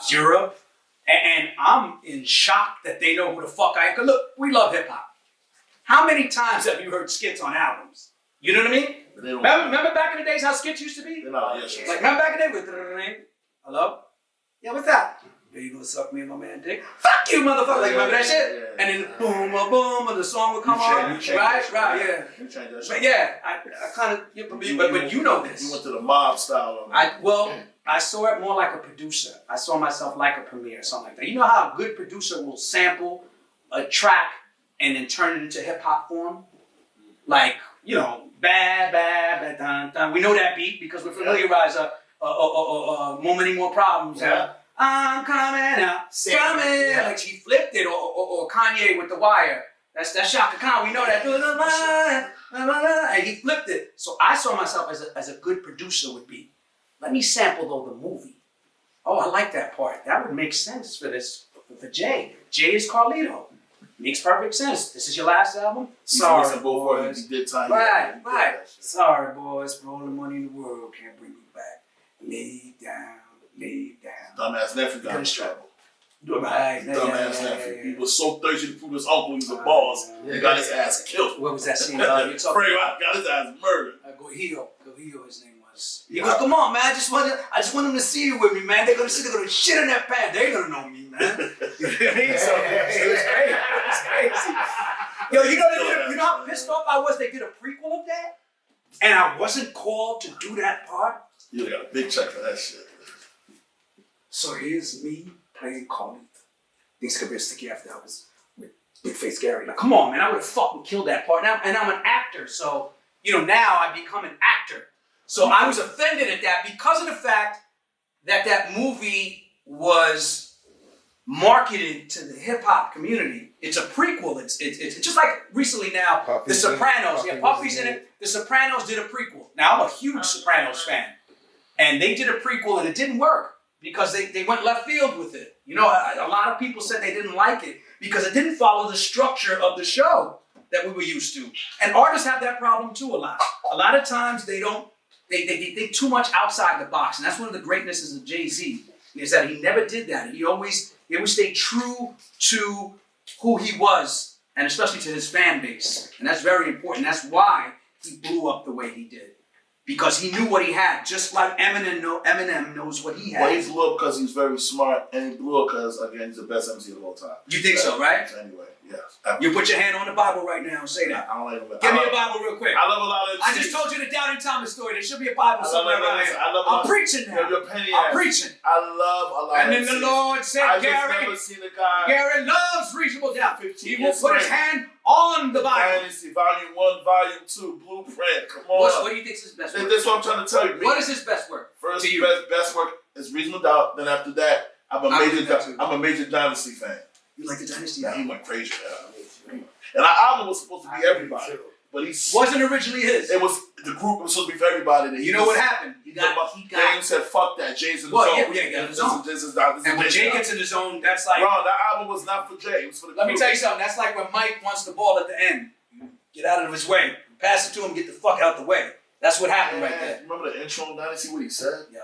Europe. And I'm in shock that they know who the fuck I am. Cause look, we love hip hop. How many times have you heard skits on albums? You know what I mean? Remember back in the days how skits used to be? Like, remember back in the day with hello? Yeah, what's that? Are you gonna suck me and my man dick? Fuck you, motherfucker! Like, remember that shit? Yeah. And then boom, boom, and the song would come on. Right, yeah. You changed that shit. But yeah, I kind of, but you know this. You went to the mob style. I saw it more like a producer. I saw myself like a premiere, something like that. You know how a good producer will sample a track and then turn it into hip hop form? Like, bad, dun, dun. We know that beat because we're familiarized. Many more problems. Yeah. I'm coming out, coming. Yeah. Like he flipped it, or Kanye with The Wire. That's Shaka Khan. We know that. And he flipped it. So I saw myself as a good producer would be. Let me sample though the movie. Oh, I like that part. That would make sense for this for Jay. Jay is Carlito. Makes perfect sense. This is your last album? Sorry, boys. Right. Sorry, boys. For all the money in the world, can't bring me back. Lay down. Dumbass nephew got in trouble. Right. Dumbass nephew. He was so thirsty to prove his uncle he was a boss. He got his ass killed. What was that scene? Freeway got his ass murdered. Go his name was. He goes, come on, man. I just want them to see you with me, man. They're gonna shit in that pan. They ain't gonna know me, man. You know what I mean? So it was crazy. Yo, you know how pissed off I was? They did a prequel of that, and I wasn't called to do that part. You got a big check for that shit. So here's me playing Carlito. Things could be sticky after that was with Big Face Gary. Like, come on, man, I would have fucking killed that part. Now, and I'm an actor, so now I become an actor. So I was offended at that because of the fact that movie was marketed to the hip hop community. It's a prequel. It's just like recently now, Puffy's The Sopranos. in it. Puffy's in it. The Sopranos did a prequel. Now I'm a huge Sopranos fan, and they did a prequel and it didn't work because they went left field with it. You know, a lot of people said they didn't like it because it didn't follow the structure of the show that we were used to. And artists have that problem too a lot. A lot of times they think too much outside the box, and that's one of the greatnesses of Jay-Z, is that he never did that. He always stayed true to who he was, and especially to his fan base. And that's very important. That's why he blew up the way he did. Because he knew what he had, just like Eminem knows what he had. Well, he blew up because he's very smart, and he blew up because, again, he's the best MC of all time. You think so, right? Anyway, yes. You put your hand on the Bible right now and say that. I don't like him. Give me a Bible real quick. I love a lot of MCs. I just told you the Doubting Thomas story. There should be a Bible somewhere around here. I'm preaching now. Your penny I'm ass. preaching. I love a lot And of then MCs. the Lord said, I just Gary, never seen a guy. Gary loves reasonable doubt. 15 He will years put his straight. hand on the Bible. Dynasty, Volume 1, Volume 2, Blueprint. Come on. What do you think is his best work? That's what I'm trying to tell you. What is his best work? First, to you? best work is Reasonable Doubt. Then after that, I'm a major Dynasty fan. You like the Dynasty Yeah, album? he went crazy. And our album was supposed to be everybody, but he Wasn't originally his. It was the group was supposed to be for everybody. You know what happened? He got. James said, "Fuck that." Jay's in the Well, zone. yeah, in the zone. This is And when Jay gets in the zone, that's like. Bro, that album was not for Jay. It was for the Let me group. tell you something. That's like when Mike wants the ball at the end. Get out of his way. Pass it to him. Get the fuck out the way. That's what happened right there. Remember the intro on Dynasty? What he said? Yeah.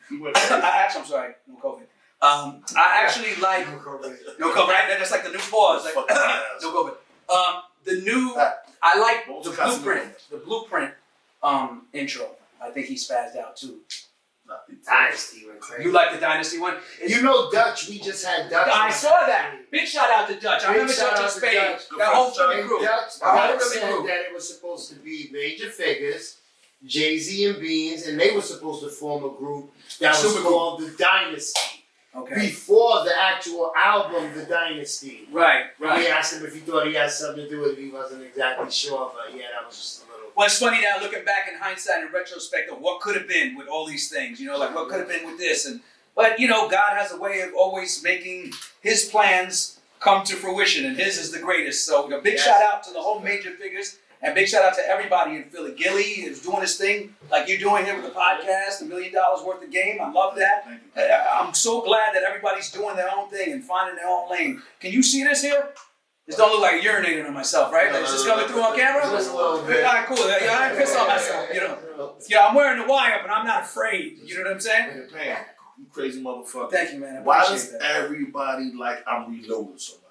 He went crazy. I'm sorry. No COVID. I actually like no COVID. Right? That's like the new pause. Like no COVID. The new. I like the blueprint. The blueprint intro. I think he spazzed out too. Dynasty went crazy. You like the Dynasty one? You know Dutch, we just had Dutch. I saw that. Big shout out to Dutch. I remember Dutch's page. That whole fucking crew. Dutch That said that it was supposed to be major figures, Jay-Z and Beans, and they were supposed to form a group that was called the Dynasty. Okay. Before the actual album, The Dynasty. Right. We asked him if he thought he had something to do with it. He wasn't exactly sure, but yeah, that was just a little. Well, it's funny now looking back in hindsight and retrospect of what could have been with all these things. You know, like what could have been with this, but you know, God has a way of always making His plans come to fruition, and His is the greatest. So a big shout out to the whole major figures, and big shout out to everybody in Philly. Gilly is doing his thing like you're doing here with the podcast, $1 million worth of game. I love that. I'm so glad that everybody's doing their own thing and finding their own lane. Can you see this here? This don't look like urinating on myself, right? Like, is this coming through on camera? Just a little bit. All right, cool. I ain't pissed on myself, you know. Yeah, I'm wearing the wire, but I'm not afraid. You know what I'm saying? Man, you crazy motherfucker. Thank you, man. I Why appreciate does that. everybody like I'm reloading so much?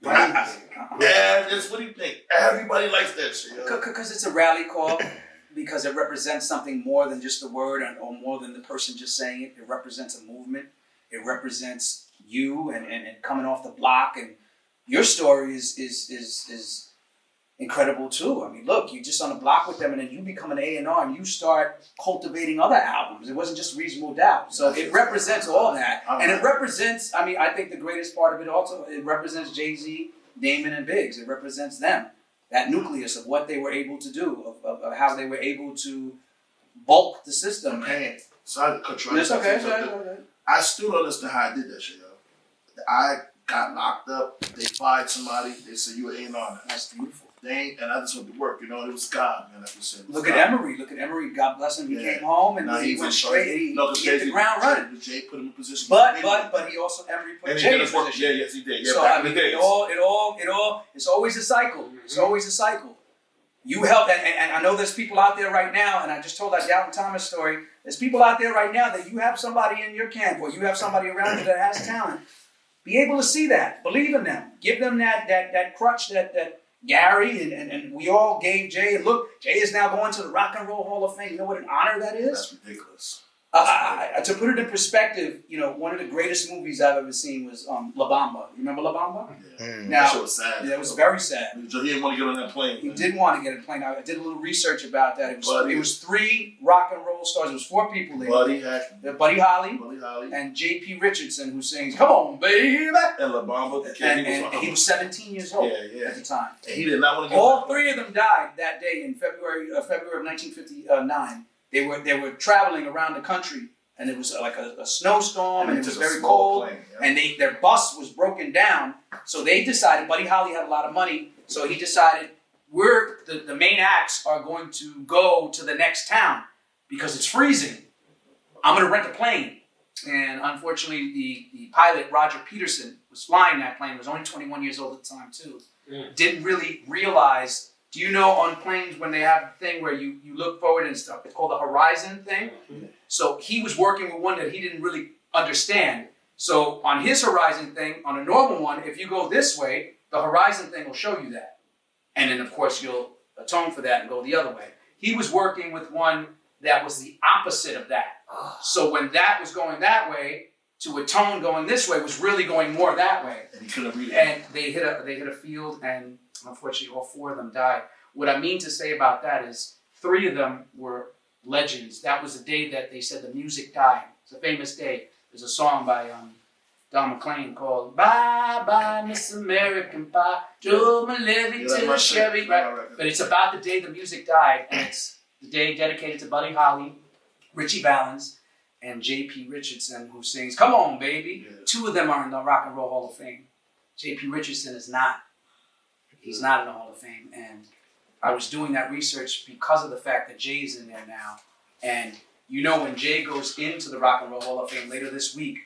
Right. Yeah, that's what do you think? Everybody likes that shit. Yo. Because it's a rally call, because it represents something more than just a word or more than the person just saying it. It represents a movement. It represents you and coming off the block. And your story is incredible too. I mean, look, you're just on the block with them and then you become an A&R and you start cultivating other albums. It wasn't just Reasonable Doubt. So it represents all that. And it represents, I mean, I think the greatest part of it also, it represents Jay-Z, Damon, and Biggs. It represents them. That nucleus of what they were able to do, of how they were able to bulk the system. Man, sorry to cut you off. It's okay. I still don't understand how I did that shit, yo. I got locked up, they fired somebody, they said you were A&R now. That's beautiful. They ain't, and I just went to work, you know, it was God, man, like you said. Look at Emery, God bless him, he came home and now he went in straight, he hit the Jay-Z, ground running. Jay put him in position. But he also, Emery put and Jay in his work. position. Yeah, yes he did. Yeah, So back I in mean, the days. it all, it's always a cycle. It's always a cycle. You help, and I know there's people out there right now, and I just told that Doubting Thomas story, there's people out there right now that you have somebody in your camp or you have somebody around you that has talent. Be able to see that. Believe in them. Give them that crutch that Gary and we all gave Jay. And look, Jay is now going to the Rock and Roll Hall of Fame. You know what an honor that is? That's ridiculous. To put it in perspective, you know, one of the greatest movies I've ever seen was La Bamba. You remember La Bamba? Yeah. Now, that shit was sad. Yeah, it was very sad. He didn't want to get on that plane. He didn't want to get a plane. I did a little research about that. It was 3 rock and roll stars. It was 4 people there. Buddy Holly, and J.P. Richardson, who sings "Come On, Baby," and La Bamba. And he was 17 years old at the time. And he did not want to get all 3 of them died that day in February of 1959. They were traveling around the country and it was like a snowstorm, and it was took a very small cold, plane, yeah. and their bus was broken down. So they decided, Buddy Holly had a lot of money, so he decided, the main acts are going to go to the next town because it's freezing. I'm going to rent a plane. And unfortunately, the pilot, Roger Peterson, was flying that plane, was only 21 years old at the time too. Didn't really realize, do you know on planes when they have the thing where you look forward and stuff, it's called the horizon thing? So he was working with one that he didn't really understand. So on his horizon thing, on a normal one, if you go this way, the horizon thing will show you that. And then of course you'll atone for that and go the other way. He was working with one that was the opposite of that. So when that was going that way, to atone going this way was really going more that way. And he couldn't read it. And they hit a field, and unfortunately all 4 of them died. What I mean to say about that is 3 of them were legends. That was the day that they said the music died. It's a famous day. There's a song by Don McLean called "Bye Bye Miss American Pie, drove my Levy to the Chevy." Right? But it's about the day the music died, and it's the day dedicated to Buddy Holly, Richie Valens, and J.P. Richardson, who sings "Come On, Baby." Yeah. 2 of them are in the Rock and Roll Hall of Fame. J.P. Richardson is not. He's not in the Hall of Fame, and I was doing that research because of the fact that Jay's in there now, and you know when Jay goes into the Rock and Roll Hall of Fame later this week,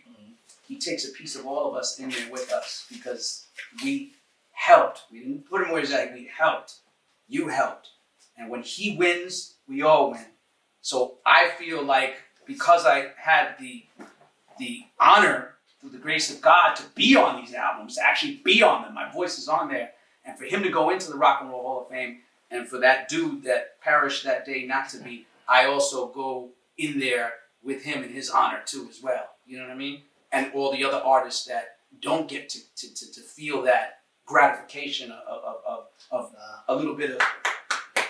he takes a piece of all of us in there with us because we helped. We didn't put him where he's at. We helped. You helped. And when he wins, we all win. So I feel like because I had the honor through the grace of God to be on these albums, to actually be on them, my voice is on there, and for him to go into the Rock and Roll Hall of Fame, and for that dude that perished that day not to be, I also go in there with him in his honor too as well. You know what I mean? And all the other artists that don't get to feel that gratification of a little bit of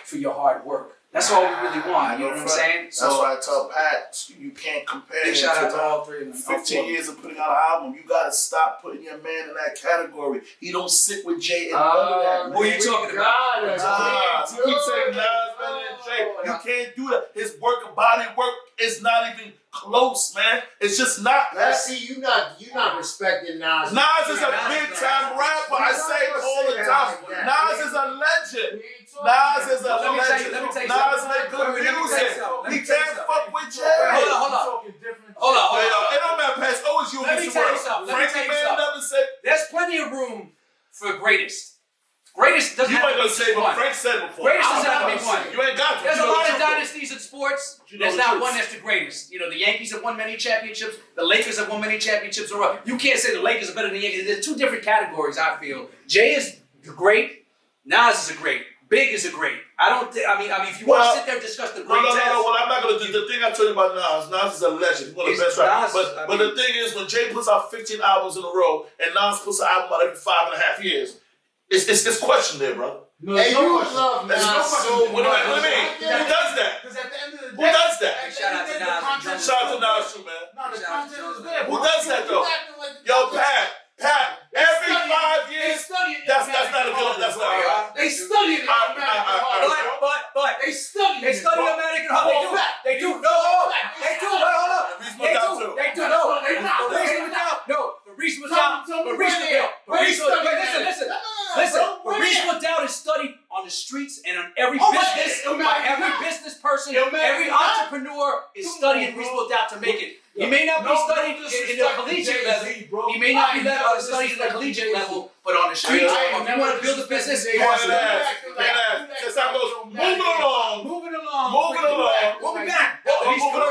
for your hard work. That's all we really want. You know what I'm saying? That's why I tell Pat, you can't compare big shout out to all 3 of them. 15 years of putting out an album. You gotta stop putting your man in that category. He don't sit with Jay and none of that. Who are you talking about? You keep saying Nas better than Jay. You can't do that. His body work is not even close, man. It's just not. Let's see, you not respecting Nas. Nas is a big time rapper. I say it all the time. Nas is a legend. Nas is a legend. Nas make good music. He can't fuck with Jay. Hold on. It don't matter, Pat. It's always you. Let me tell you something. Frankie Man never said. There's plenty of room for greatest. Greatest doesn't You have ain't to gonna be say what one. Frank said before. Greatest doesn't have to be one. You ain't got to. There's a lot of dynasties in sports. There's the not truth. one that's the greatest. You know, the Yankees have won many championships. The Lakers have won many championships. You can't say the Lakers are better than the Yankees. There's 2 different categories, I feel. Jay is great. Nas is a great. Big is a great. I mean, if you want to sit there and discuss the great No. Well, I'm not gonna do the thing I told you about Nas is a legend. He's one of the best rappers. But the thing is, when Jay puts out 15 albums in a row and Nas puts an album out every 5.5 years, it's question there, bro. No, hey, you love Nas so much. What do you mean? Who does that? Because at the end of the day, Who does that? Shout out to Nas. Shout out to Nas too, man. No, the content is there. Who does that though? Yo, Pat, every 5 years, that's not a good. That's not right. They study it. But They study They study American Hustle. They do. No, they do. Hold up. They do. No, the reason was down. No, the reason was down. The reason was down. Listen. The reason was down is studied on the streets and on every business by every business person. Every entrepreneur is studying reasonable doubt to make it. He may not be studied in the collegiate level. He may not be studied at the collegiate level, but on the streets, if you want to build a business, you want to Moving along. We'll be back. Moving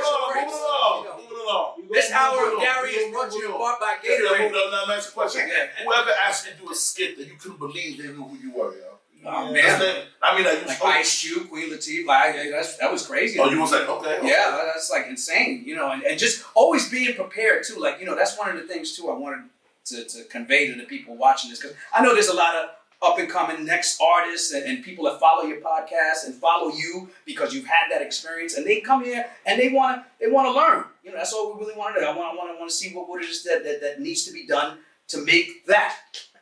along. This hour of Gary is brought to you in part by Gatorade. Now, next question. Whoever asked you to do a skit that you couldn't believe they knew who you were, yo? Oh, man. I mean, like Ice Cube, Queen Latifah, that was crazy. Oh, you was like, okay. Yeah, that's like insane, you know, and just always being prepared too. Like, you know, that's one of the things too I wanted to convey to the people watching this, because I know there's a lot of up and coming next artists and people that follow your podcast and follow you because you've had that experience, and they come here and they want to learn. You know, that's all we really want to do. I want to see what it is that needs to be done to make that,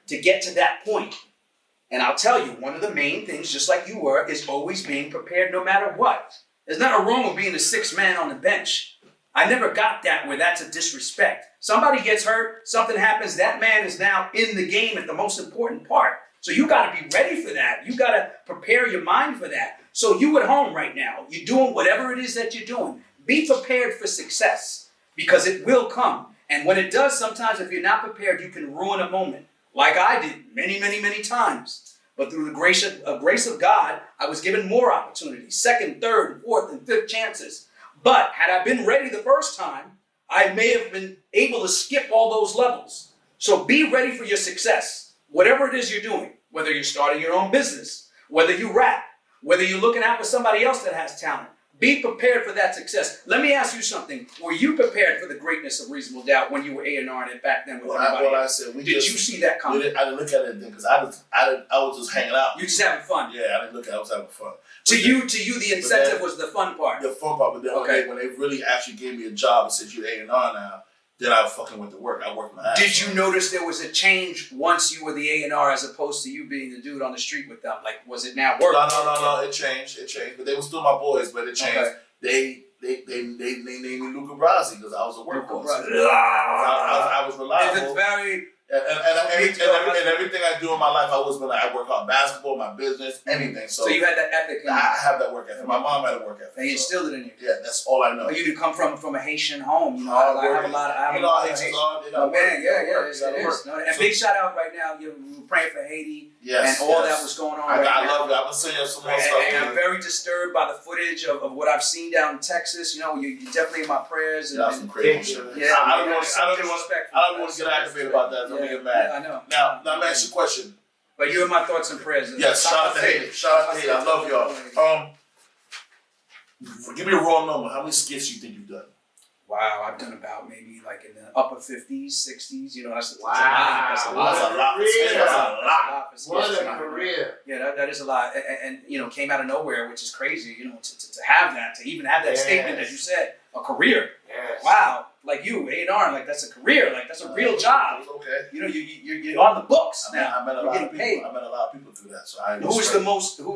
to get to that point. And I'll tell you, one of the main things, just like you were, is always being prepared no matter what. There's nothing wrong with being the 6th man on the bench. I never got that where that's a disrespect. Somebody gets hurt, something happens, that man is now in the game at the most important part. So you got to be ready for that. You got to prepare your mind for that. So you at home right now, you're doing whatever it is that you're doing. Be prepared for success because it will come. And when it does, sometimes if you're not prepared, you can ruin a moment. Like I did many, many, many times. But through the grace of God, I was given more opportunities. Second, third, fourth, and fifth chances. But had I been ready the first time, I may have been able to skip all those levels. So be ready for your success. Whatever it is you're doing, whether you're starting your own business, whether you rap, whether you're looking out for somebody else that has talent, be prepared for that success. Let me ask you something. Were you prepared for the greatness of Reasonable Doubt when you were A&R it back then with everybody? Well, I said, Did you see that coming? I didn't look at it then because I was just hanging out. You just having fun. Yeah, I didn't look at it. I was having fun. To you, the incentive was the fun part. The fun part, but then when they really actually gave me a job and said you're A&R now, then I fucking went to work. I worked my ass off. Did you notice there was a change once you were the A&R as opposed to you being the dude on the street with them? Like, was it now work? No. It changed. But they were still my boys. But it changed. Okay. They named me Luca Brasi because I was a workhorse. I was reliable. It's very. And everything I do in my life, I always been like, I work on basketball, my business, anything. So you had that ethic in you. I have that work ethic. My mom had a work ethic. They instilled it in you. Yeah, that's all I know. You did come from a Haitian home. You know, I have a lot of. You know how Haitians are? Oh man, it is. No, and big shout out right now. You're praying for Haiti and all that was going on. I love you. I'm gonna send you some more stuff. And I'm very disturbed by the footage of what I've seen down in Texas. You know, you're definitely in my prayers. Yeah, some crazy shit. Yeah, I don't want to get activated about that. Don't get mad. Yeah, I know. Now, let me ask you a question. But you're in my thoughts and prayers. Yes, shout out to Haiti. I love y'all. Give me a raw number. How many skits you think you've done? Wow, I've done about maybe like in the upper 50s, 60s. You know, that's a lot. That's a lot. What a career. Yeah, that is a lot. And you know, came out of nowhere, which is crazy. You know, to have that, to even have that statement that you said, a career. Yes. Wow. Like you, A&R, like that's a career, like that's a real job. Okay. You know, you're on the books now. I met a lot of people. I met a lot of people through that. So who's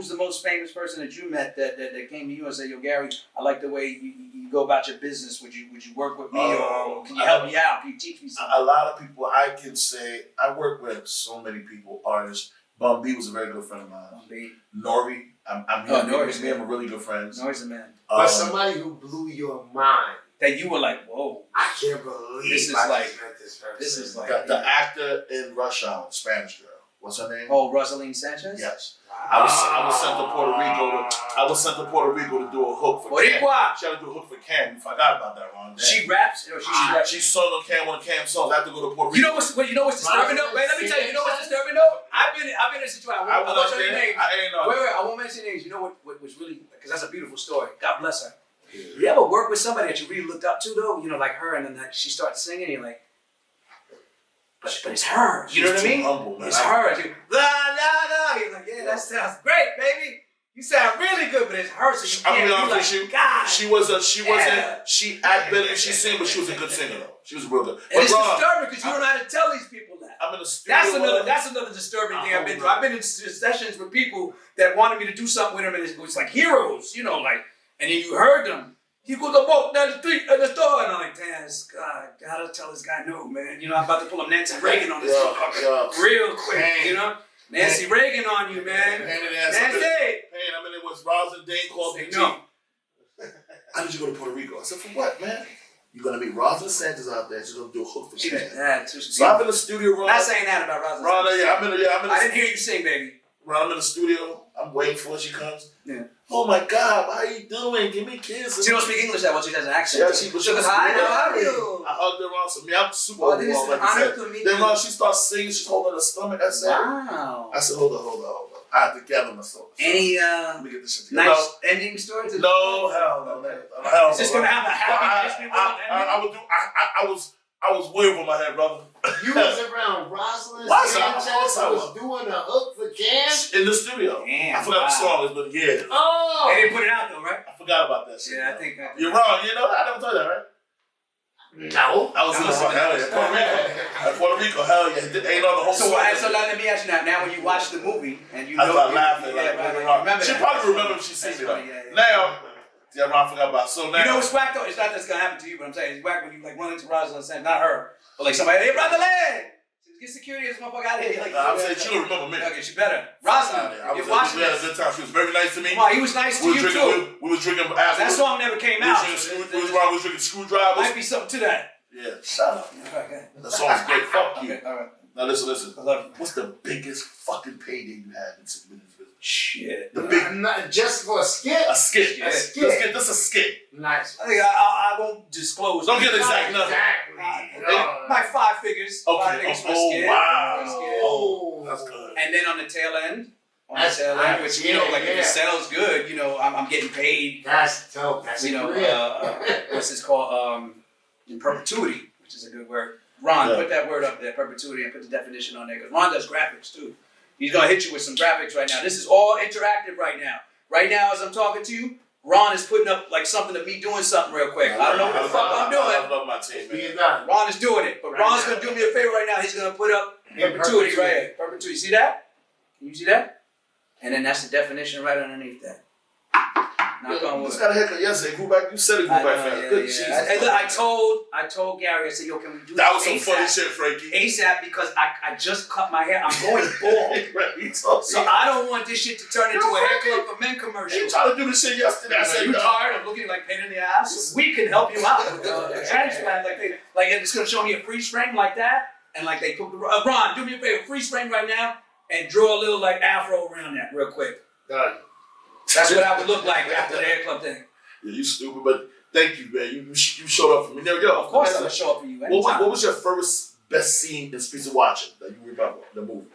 the most famous person that you met that came to you and said, "Yo, Gary, I like the way you go about your business. Would you work with me, or can you help me out? Can you teach me something?" A lot of people. I can say I work with so many people, artists. Bum B was a very good friend of mine. Nori, Nori's me and him are really good friends. Nori's a man. But somebody who blew your mind. That you were like, whoa. I can't believe this is I like just met this person. This is like the actor in Rush Hour, Spanish girl. What's her name? Oh, Rosaline Sanchez? Yes. I was sent to Puerto Rico to do a hook for Cam. She had to do a hook for Cam. You forgot about that, Ron. She raps. She sung on Cam one of Cam's songs. I have to go to Puerto Rico. You know what's disturbing though? Wait, let me tell you. You know what's disturbing though? I've been in a situation. I won't mention any names. Wait, I won't mention names. You know what was really, because that's a beautiful story. God bless her. You ever work with somebody that you really looked up to though? You know, like her, and then she starts singing, and you're like, but it's her. You know what I mean? Humble, man. It's her. La la la. You're like, yeah, that sounds great, baby. You sound really good, but it's her, so you can't be like, God. She acted better than she sang, but she was a good singer though. She was real good. And it's disturbing because you don't know how to tell these people that. I'm in the studio. That's another disturbing thing I've been through. I've been in sessions with people that wanted me to do something with them, and it was like heroes, you know, like. And then you heard them. You go to walk down the street at the store, and I'm like, damn, gotta tell this guy no, man. You know, I'm about to pull up Nancy Reagan on this real quick, you know? Nancy Reagan on you, man. Nancy! I'm in it with Rosin Dane called me. No. I need you to go to Puerto Rico. I said, for what, man? You're gonna meet Rosin Sanchez out there. She's gonna do a hook for Cam. So I'm in the studio, Ron. Not saying that about Rosin Sanchez. I didn't hear you sing, baby. Ron, I'm in the studio. I'm waiting for her. She comes. Yeah. Oh my God, how you doing? Give me kisses. She don't speak English that well. She has an accent. Yeah, she was hi, how are you? I hugged her around. So I'm super overwhelmed. Like I said. Then Ron, she starts singing. She's holding her stomach. I said, wow. I said, hold on. I have to gather myself. Any let me get this shit together. Nice ending story? No, hell no. Is this gonna have a happy ending? I was way over my head, brother. You was around Rosalyn Sanchez was doing a hook for Cam? In the studio. Damn, I forgot the song, but yeah. Oh! They didn't put it out though, right? I forgot about that shit. Yeah, I think you're wrong. You know, I never told you that, right? No. I was in hell yeah. Puerto Rico, hell yeah. Ain't on the whole so let me ask you now when you watch the movie and you know. I start laughing. She probably remember if she seen me. Now, Yeah, I forgot about. So now You know what's whack though? It's not that's gonna happen to you, but I'm saying it's whack when you like run into Rosalind and say, not her, but like somebody, hey, brother, get security, this motherfucker out of here. Like, I'm saying she'll remember me. Okay, she better. Rosalind, you're watching We had a this. good time. She was very nice to me. Come on, he was nice to you too. We was drinking. That song never came out. We was drinking screwdrivers. Might be something to that. Yeah, shut up. Okay. The song's great. Fuck you. Okay, all right. Now listen. I love you. What's the biggest fucking payday you had in this business? Shit. The big, Not just for a skit. a skit. Yeah. A skit. That's a skit. Nice. I think I won't disclose. Don't get exact number. Exactly. Like 5 figures. 5 figures for a skit. Wow. That's good. And then on the tail end, which yeah, like if it sells good, I'm getting paid. That's dope. That's What's this called? In perpetuity, which is a good word. Ron, put that word up there, perpetuity, and put the definition on there, because Ron does graphics too. He's gonna hit you with some graphics right now. This is all interactive right now. Right now, as I'm talking to you, Ron is putting up like something of me doing something real quick. I don't know what the fuck I'm doing. I love my team, man. Ron is doing it, but Ron's gonna do me a favor right now. He's gonna put up perpetuity right here. Perpetuity. See that? Can you see that? And then that's the definition right underneath that. Knock on wood. Just got a haircut yesterday. Grew back. You said it grew back fast. Good Jesus. I told Gary, I said, yo, can we do that was some ASAP? funny shit, Frankie. ASAP, because I just cut my hair. I'm going bald. So I don't want this shit to turn into a hair club for men commercial. You tried to do this shit yesterday. I said, you tired of looking like pain in the ass? We can help you out with the transplant. Like it's gonna show me a freeze frame like that, and like they put Ron, do me a favor, freeze frame right now, and draw a little like afro around that real quick. Done. That's what I would look like after the hair club thing. Yeah, you stupid, but thank you, man. You showed up for me. Yo, of course I'm gonna show up for you. What was your first best scene in Streets of Watching that you remember the movie?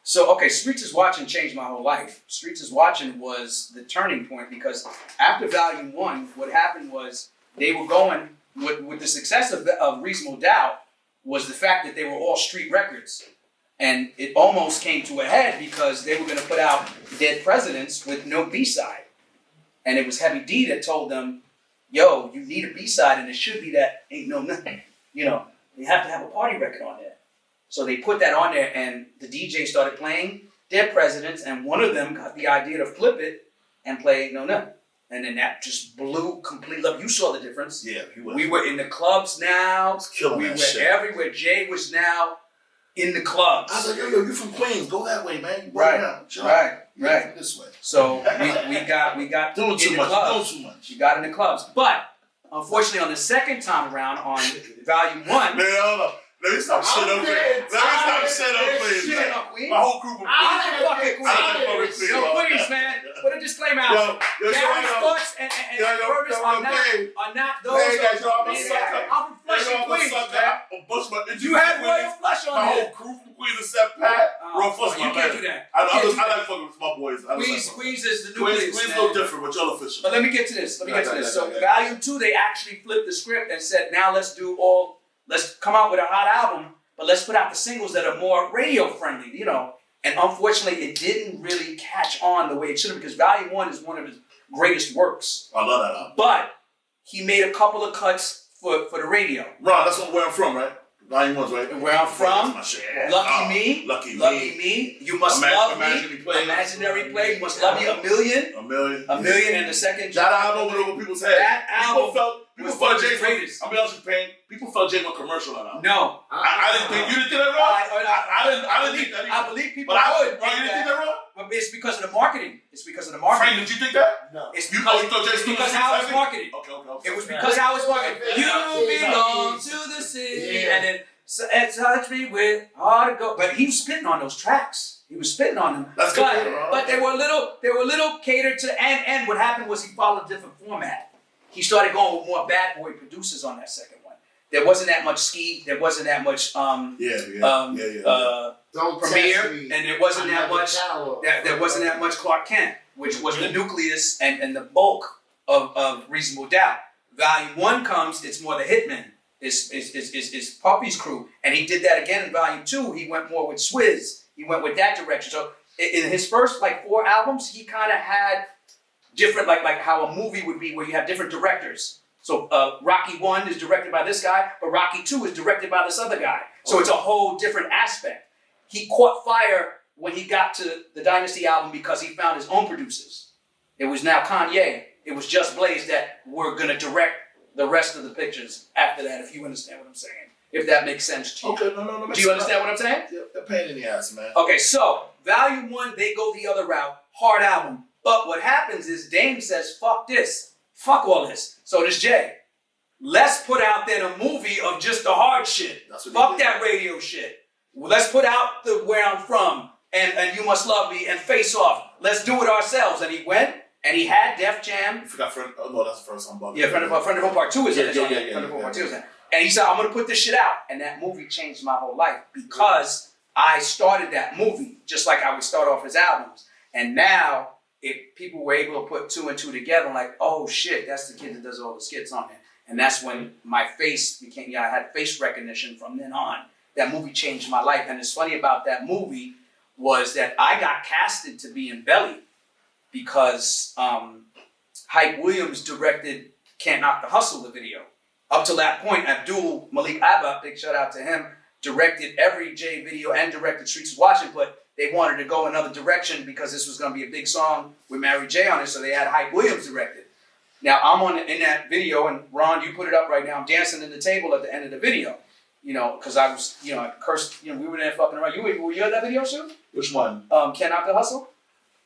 So okay, Streets is Watching changed my whole life. Streets is Watching was the turning point, because after Volume 1, what happened was they were going with the success of Reasonable Doubt was the fact that they were all street records. And it almost came to a head because they were going to put out Dead Presidents with no B-side. And it was Heavy D that told them, yo, you need a B-side, and it should be that Ain't No Nothing. You have to have a party record on there. So they put that on there, and the DJ started playing Dead Presidents, and one of them got the idea to flip it and play Ain't No Nothing. And then that just blew completely up. You saw the difference. Yeah, he was. We were in the clubs now. We were everywhere. Jay was now in the clubs. I was like, yo, you from Queens? Go that way, man. Right. This way. So we got doing in too the much. clubs. Doing too much. We got in the clubs, but unfortunately, on the second time around on Volume 1. Man, hold up. Let me stop shit up here. My whole group of Queens. Yo, Queens, man. Put a disclaimer out. Gary's thoughts and purpose are not those of I'm from Flushing, Queens, man. You had Royal Flush on my there. whole crew from Queens except Pat. Royal Flush, you my can't man. do that. I like fucking with my boys. Queens is the nucleus, Queens man. no different, but y'all official. But let me get to this. So Volume 2, they actually flipped the script and said, now let's come out with a hot album, but let's put out the singles that are more radio friendly, And unfortunately, it didn't really catch on the way it should have, because Volume 1 is one of his greatest works. I love that album. But he made a couple of cuts for the radio. Ron, that's where I'm from, right? Volume 1's right. Where I'm from, That's my shit. Lucky Me, You Must Love Me, Imaginary Play, You Must Love Me, A Million, and the second. That album went over people's heads. That album People felt Jay greatest. I'll be honest with you, people felt Jay went commercial on that album. No. I didn't think you didn't think that wrong. I didn't think that either. I believe people You would. didn't think that wrong? But it's because of the marketing. Frank, did you think that? No. It's You because, thought Jay it's because how it's marketed. Okay. It was because how it's marketed. You belong to the city, and then touch me with hard to go. But he was spitting on those tracks. He was spitting on them. That's good. But they were a little catered to. And what happened was he followed a different format. He started going with more bad boy producers on that second one. There wasn't that much ski. There wasn't that much Premiere, and there wasn't that much. There wasn't that much Clark Kent, which was the nucleus and the bulk of Reasonable Doubt. Volume 1 comes. It's more the Hitman. It's Puppy's crew, and he did that again in Volume 2. He went more with Swizz. He went with that direction. So in his first 4 albums, he kind of had different like how a movie would be, where you have different directors. So Rocky 1 is directed by this guy, but Rocky 2 is directed by this other guy. So it's a whole different aspect. He caught fire when he got to the Dynasty album because he found his own producers. It was now Kanye It was just Blaze that were gonna direct the rest of the pictures after that, if you understand what I'm saying. If that makes sense to you. Okay, no. Do you understand what I'm saying? Yeah, they're pain in the ass, man. Okay, so Volume 1, they go the other route, hard album. But what happens is Dame says, fuck this, fuck all this. So does Jay. Let's put out then a movie of just the hard shit. Fuck that radio shit. Well, let's put out the Where I'm From and You Must Love Me and Face Off. Let's do it ourselves. And he went and he had Def Jam. You forgot Friend. Oh no, that's the first song. Yeah, Friend of Home Part 2 is in it. Yeah. Friend of Home Part 2 is in it. And he said, I'm gonna put this shit out. And that movie changed my whole life because I started that movie just like I would start off his albums. And now, if people were able to put 2 and 2 together, like, oh shit, that's the kid that does all the skits on it. And that's when my face became, I had face recognition from then on. That movie changed my life. And it's funny about that movie was that I got casted to be in Belly because Hype Williams directed Can't Knock the Hustle, the video. Up to that point, Abdul Malik Abba, big shout out to him, directed every J video and directed Streets of Watching, but they wanted to go another direction because this was going to be a big song with Mary J on it, so they had Hype Williams directed. Now, I'm in that video, and Ron, you put it up right now, I'm dancing in the table at the end of the video, because I was, I cursed, we were there fucking around. Were you at that video shoot? Which one? Can't Knock the Hustle?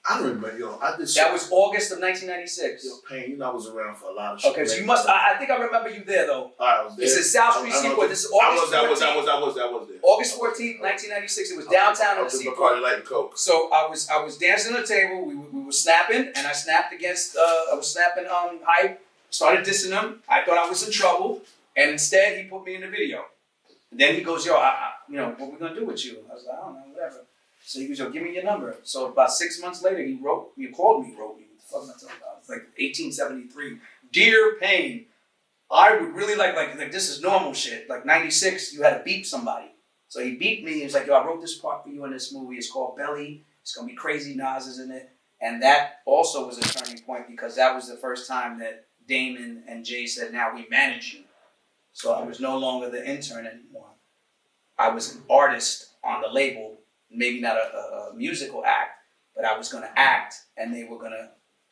I don't remember, I did. That was August of 1996. Yo, Pain, I was around for a lot of shit. Okay, so you must, I think I remember you there, though. I was there. It's in South Street Seaport. This is August 14th. I was there. August 14th, 1996. It was downtown on the Seaport. Light and Coke. So I was dancing on the table. We were snapping, and I snapped against. I was snapping Hype. Started dissing him. I thought I was in trouble, and instead he put me in the video. And then he goes, "Yo, what we gonna do with you?" I was like, "I don't know, whatever." So he goes, "Yo, give me your number." So about 6 months later, he called me. What the fuck am I talking about? It's like 1873. Dear Payne, I would really like this is normal shit. Like 96, you had to beep somebody. So he beeped me. He was like, "Yo, I wrote this part for you in this movie. It's called Belly. It's gonna be crazy. Nas is in it." And that also was a turning point because that was the first time that Damon and Jay said, "Now we manage you." So I was no longer the intern anymore. I was an artist on the label. Maybe not a musical act, but I was going to act, and they were going to...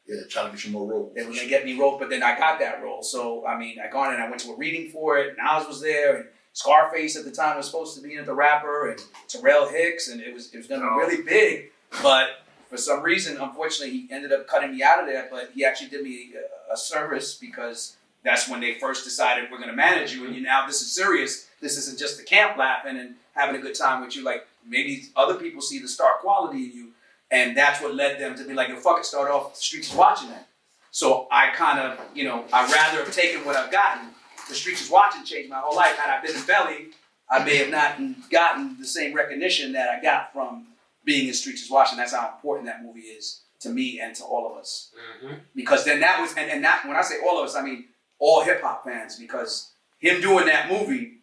Yeah, trying to get you more roles. They were going to get me roles, but then I got that role. So, I got in and I went to a reading for it, Nas was there, and Scarface at the time was supposed to be in the rapper, and Terrell Hicks, and it was going to be really big, but for some reason, unfortunately, he ended up cutting me out of there, but he actually did me a service because that's when they first decided we're going to manage you, and now this is serious. This isn't just the camp laughing and having a good time with you. Like, maybe other people see the star quality in you, and that's what led them to be like, fuck it, start off the Streets is Watching that. So I kind of, I'd rather have taken what I've gotten. The Streets is Watching changed my whole life. Had I been in Belly, I may have not gotten the same recognition that I got from being in Streets is Watching. That's how important that movie is to me and to all of us. Mm-hmm. Because then that was, and that, when I say all of us, I mean all hip hop fans, because him doing that movie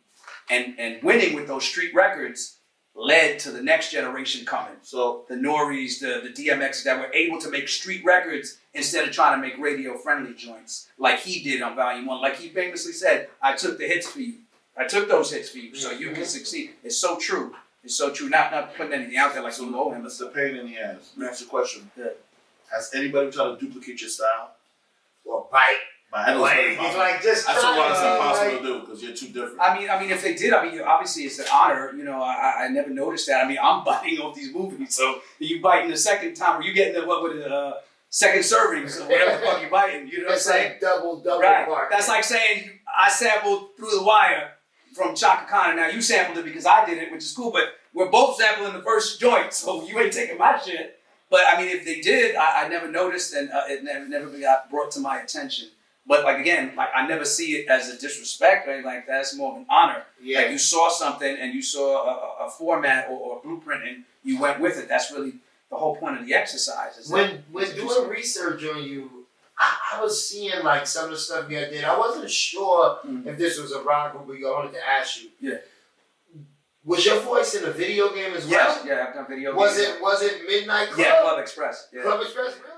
and winning with those street records led to the next generation coming. So the Noris, the DMXs that were able to make street records instead of trying to make radio-friendly joints like he did on Volume 1. Like he famously said, I took the hits for you. I took those hits for you so you can succeed. It's so true. It's so true. Not putting anything out there like you know him. It's a pain in the ass. Next question. Yeah. Has anybody tried to duplicate your style? Well, bite. It's like this. That's what it's impossible to do because you're too different. I mean, if they did, obviously it's an honor. I never noticed that. I'm biting off these movies, so you biting the second time, or you getting the second servings or whatever the fuck you biting. You know what I'm saying? Like double right. Part. That's like saying I sampled Through the Wire from Chaka Khan. Now you sampled it because I did it, which is cool. But we're both sampling the first joint, so you ain't taking my shit. But if they did, I never noticed, and it never got brought to my attention. But I never see it as a disrespect or anything like that. It's more of an honor. Yeah. Like you saw something and you saw a format or a blueprint and you went with it. That's really the whole point of the exercise. When doing research on you, I was seeing like some of the stuff you did. I wasn't sure if this was a Bronco, but I wanted to ask you. Yeah. Was your voice in a video game as well? Yes. Yeah, I've done video games. Was it Midnight Club? Yeah, Club Express. Yeah. Club Express, really?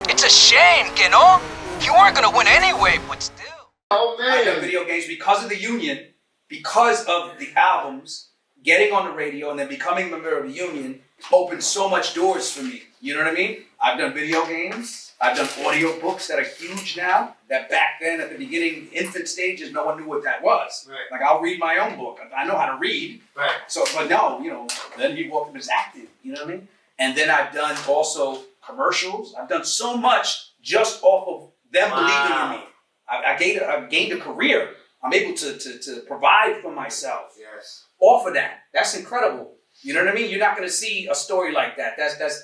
It's a shame, you know? You weren't gonna win anyway, but still. Oh man. I done video games because of the union, because of the albums, getting on the radio and then becoming a member of a union opened so much doors for me. You know what I mean? I've done video games. I've done audio books that are huge now, that back then at the beginning, infant stages, no one knew what that was. Right. Like, I'll read my own book. I know how to read. Right. So, but no, you know, then you walk up as active, you know what I mean? And then I've done also commercials. I've done so much just off of them believing in me. I gained a career. I'm able to provide for myself. Yes. Off of that. That's incredible. You know what I mean? You're not going to see a story like that. That's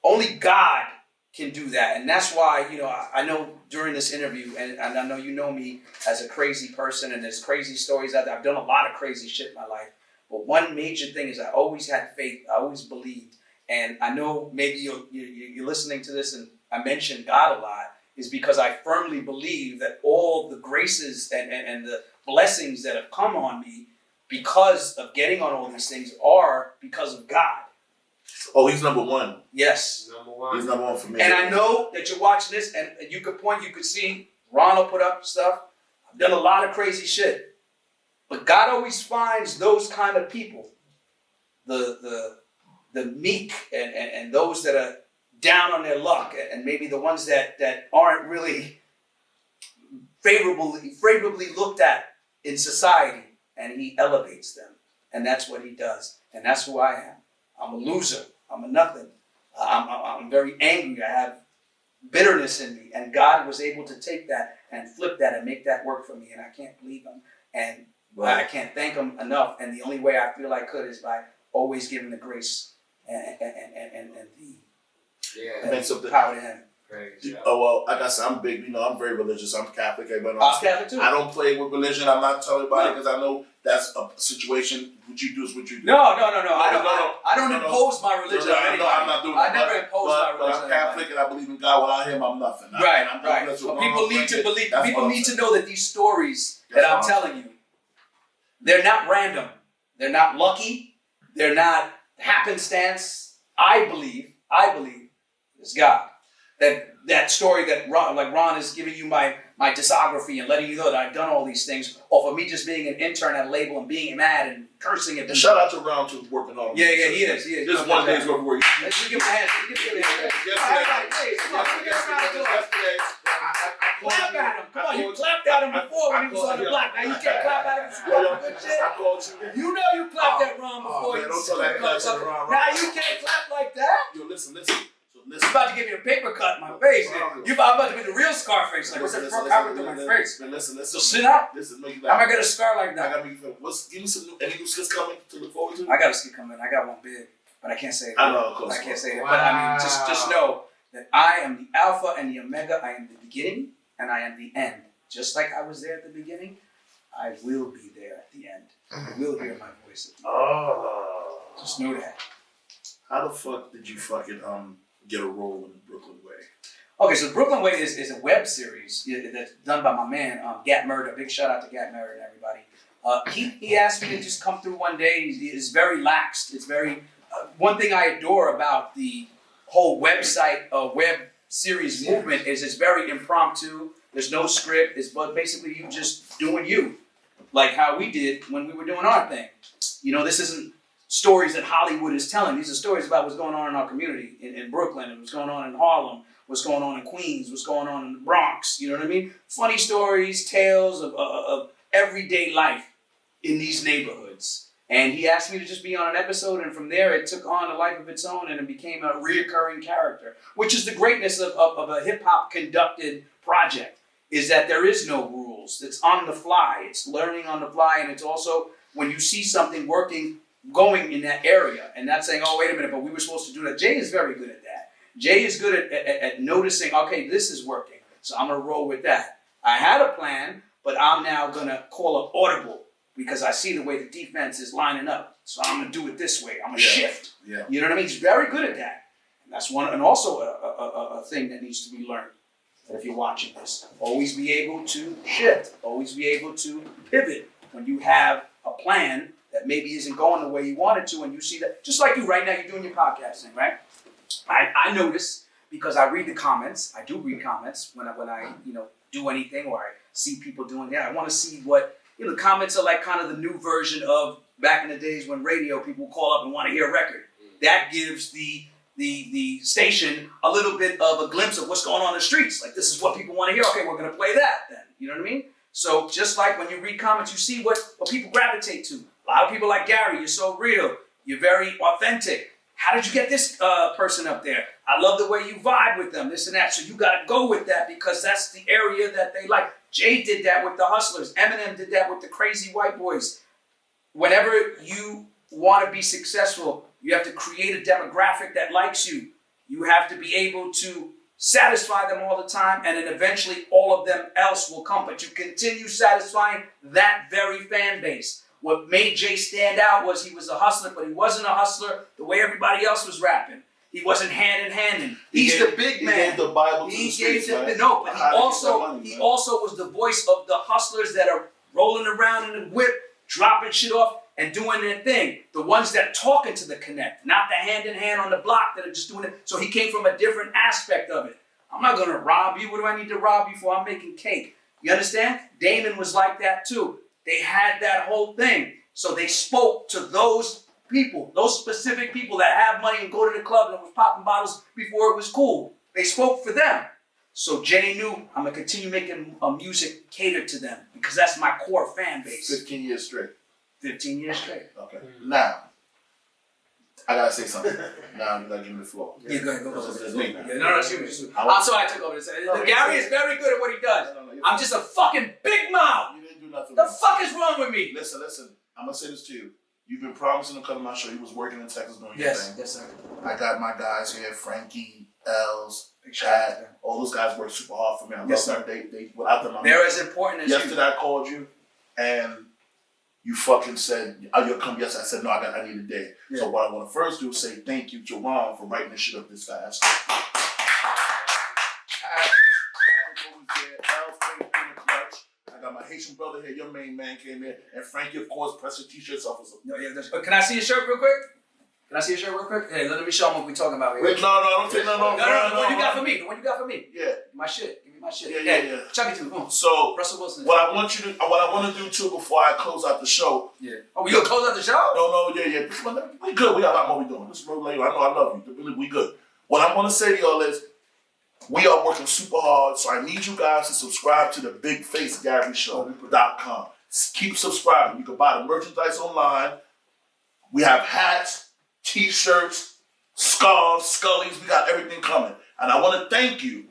only God can do that. And that's why, you know, I know during this interview, and I know you know me as a crazy person, and there's crazy stories out there. I've done a lot of crazy shit in my life. But one major thing is I always had faith. I always believed. And I know maybe you're listening to this, and I mention God a lot, is because I firmly believe that all the graces and the blessings that have come on me because of getting on all these things are because of God. Oh, he's number one. Yes. Number one. He's number one for me. And I know that you're watching this, and you could point, you could see Ronald put up stuff. I've done a lot of crazy shit. But God always finds those kind of people, the meek and those that are down on their luck, and maybe the ones that aren't really favorably looked at in society, and he elevates them. And that's what he does. And that's who I am. I'm a loser. I'm a nothing. I'm very angry. I have bitterness in me. And God was able to take that and flip that and make that work for me. And I can't believe him. And I can't thank him enough. And the only way I feel I could is by always giving the grace and the power to him. Crazy. Oh, well, like I said, I'm big, you know, I'm very religious. I'm Catholic. Everybody knows. I'm Catholic too. I don't play with religion. I'm not telling anybody because I know that's a situation. What you do is what you do. No. I don't impose my religion on anybody. No, I'm not doing I that. never impose my religion. But I'm Catholic and I believe in God. Without him, I'm nothing. Right. But people need to believe. People need to know that these stories that I'm telling you, they're not random. They're not lucky. They're not happenstance. I believe it's God. That story that Ron is giving you my discography and letting you know that I've done all these things off of me just being an intern at a label and being mad and cursing at people. And shout out to Ron to working on it. Yeah, he is. This is one day's work of work. Let's give him a hand. Clap at him. Come on, you clapped at him before when he was on the block. Now you can't clap at him for good shit. I called you. You know you clapped at Ron before. Man, don't tell that clap to Ron. Now you can't clap like that. Yo, listen. You about to give me a paper cut in my face. I'm about to be the real Scarface. Like, what's that front cover through my face? Listen. So sit up. Listen, no, you How am I gonna scar like I that? gotta make you feel. Give me some any new skits coming to look forward to? I got a skit coming. I got one big, but I can't say it. I know, of course. I can't say it. But I mean, just know that I am the Alpha and the Omega. I am the beginning and I am the end. Just like I was there at the beginning, I will be there at the end. You will hear my voice at the end. Oh. Just know that. How the fuck did you fucking get a role in the Brooklyn Way? Okay, so the Brooklyn Way is a web series that's done by my man, Gat Murder. Big shout out to Gat Murder and everybody. He asked me to just come through one day. It's very laxed. It's very... one thing I adore about the whole website, web series movement is it's very impromptu. There's no script. It's basically you just doing you. Like how we did when we were doing our thing. You know, this isn't stories that Hollywood is telling. These are stories about what's going on in our community in Brooklyn, and what's going on in Harlem, what's going on in Queens, what's going on in the Bronx. You know what I mean? Funny stories, tales of everyday life in these neighborhoods. And he asked me to just be on an episode, and from there it took on a life of its own, and it became a reoccurring character, which is the greatness of a hip-hop conducted project, is that there is no rules. It's on the fly. It's learning on the fly, and it's also when you see something working, going in that area and not saying, oh, wait a minute, but we were supposed to do that. Jay is very good at that. Jay is good at noticing, okay, this is working, so I'm going to roll with that. I had a plan, but I'm now going to call up audible because I see the way the defense is lining up. So I'm going to do it this way. I'm going to shift. Yeah. You know what I mean? He's very good at that. And that's one, and also a thing that needs to be learned. That if you're watching this, always be able to shift. Always be able to pivot when you have a plan that maybe isn't going the way you want it to, and you see that, just like you right now, you're doing your podcasting, right? I notice, because I read the comments, I do read comments when I do anything, or I see people doing that. I want to see what, the comments are like kind of the new version of back in the days when radio people call up and want to hear a record. That gives the station a little bit of a glimpse of what's going on in the streets. Like, this is what people want to hear. Okay, we're going to play that then. You know what I mean? So just like when you read comments, you see what people gravitate to. A lot of people like Gary, you're so real. You're very authentic. How did you get this person up there? I love the way you vibe with them, this and that. So you got to go with that because that's the area that they like. Jay did that with the Hustlers. Eminem did that with the Crazy White Boys. Whenever you want to be successful, you have to create a demographic that likes you. You have to be able to satisfy them all the time, and then eventually all of them else will come. But you continue satisfying that very fan base. What made Jay stand out was he was a hustler, but he wasn't a hustler the way everybody else was rapping. He wasn't hand-in-handing. He's the big man. He gave the Bible to He the streets, gave right? No, but he money, also was the voice of the hustlers that are rolling around in the whip, dropping shit off, and doing their thing. The ones that are talking to the connect, not the hand-in-hand on the block that are just doing it. So he came from a different aspect of it. I'm not going to rob you. What do I need to rob you for? I'm making cake. You understand? Damon was like that too. They had that whole thing. So they spoke to those people, those specific people that have money and go to the club and was popping bottles before it was cool. They spoke for them. So Jay knew I'm going to continue making music catered to them because that's my core fan base. 15 years straight. 15 years straight. Okay. Now, I gotta say something. Now you gotta give me the floor. Yeah, go ahead. Go This ahead. is me. Yeah, no, that's you. I'm sorry I took over this. Gary is very good at what he does. I'm just a fucking big mouth. You didn't do nothing. The fuck is wrong with me? Listen. I'm gonna say this to you. You've been promising to come to my show. You was working in Texas doing your thing. Yes, sir. I got my guys here, Frankie, Els, Chad. All those guys work super hard for me. I Yes, love them. They without them, They're as important as you. Yesterday I called you, and you fucking said, "Oh, you'll come." Yes, I said no. I need a day. Yeah. So what I want to first do is say thank you to Ron for writing this shit up this fast. I got my Haitian brother here. Your main man came here, and Frankie, of course, pressed the t-shirts off. Can I see your shirt real quick? Can I see your shirt real quick? Hey, let me show them what we're talking about here. Wait, no, don't take no. No, the one you got for me. The one you got for me. Yeah. My shit. Give me my shit. Yeah. Chuck it to me. Come on. So Russell Wilson. what I want to do too before I close out the show. Yeah. Oh, we gonna close out the show? No, yeah. We good. We got a lot more we doing. This is real late. I know I love you. We good. What I want to say to y'all is, we are working super hard, so I need you guys to subscribe to the BigFaceGaryShow.com. Keep subscribing. You can buy the merchandise online. We have hats, t-shirts, scarves, scullies. We got everything coming. And I want to thank you,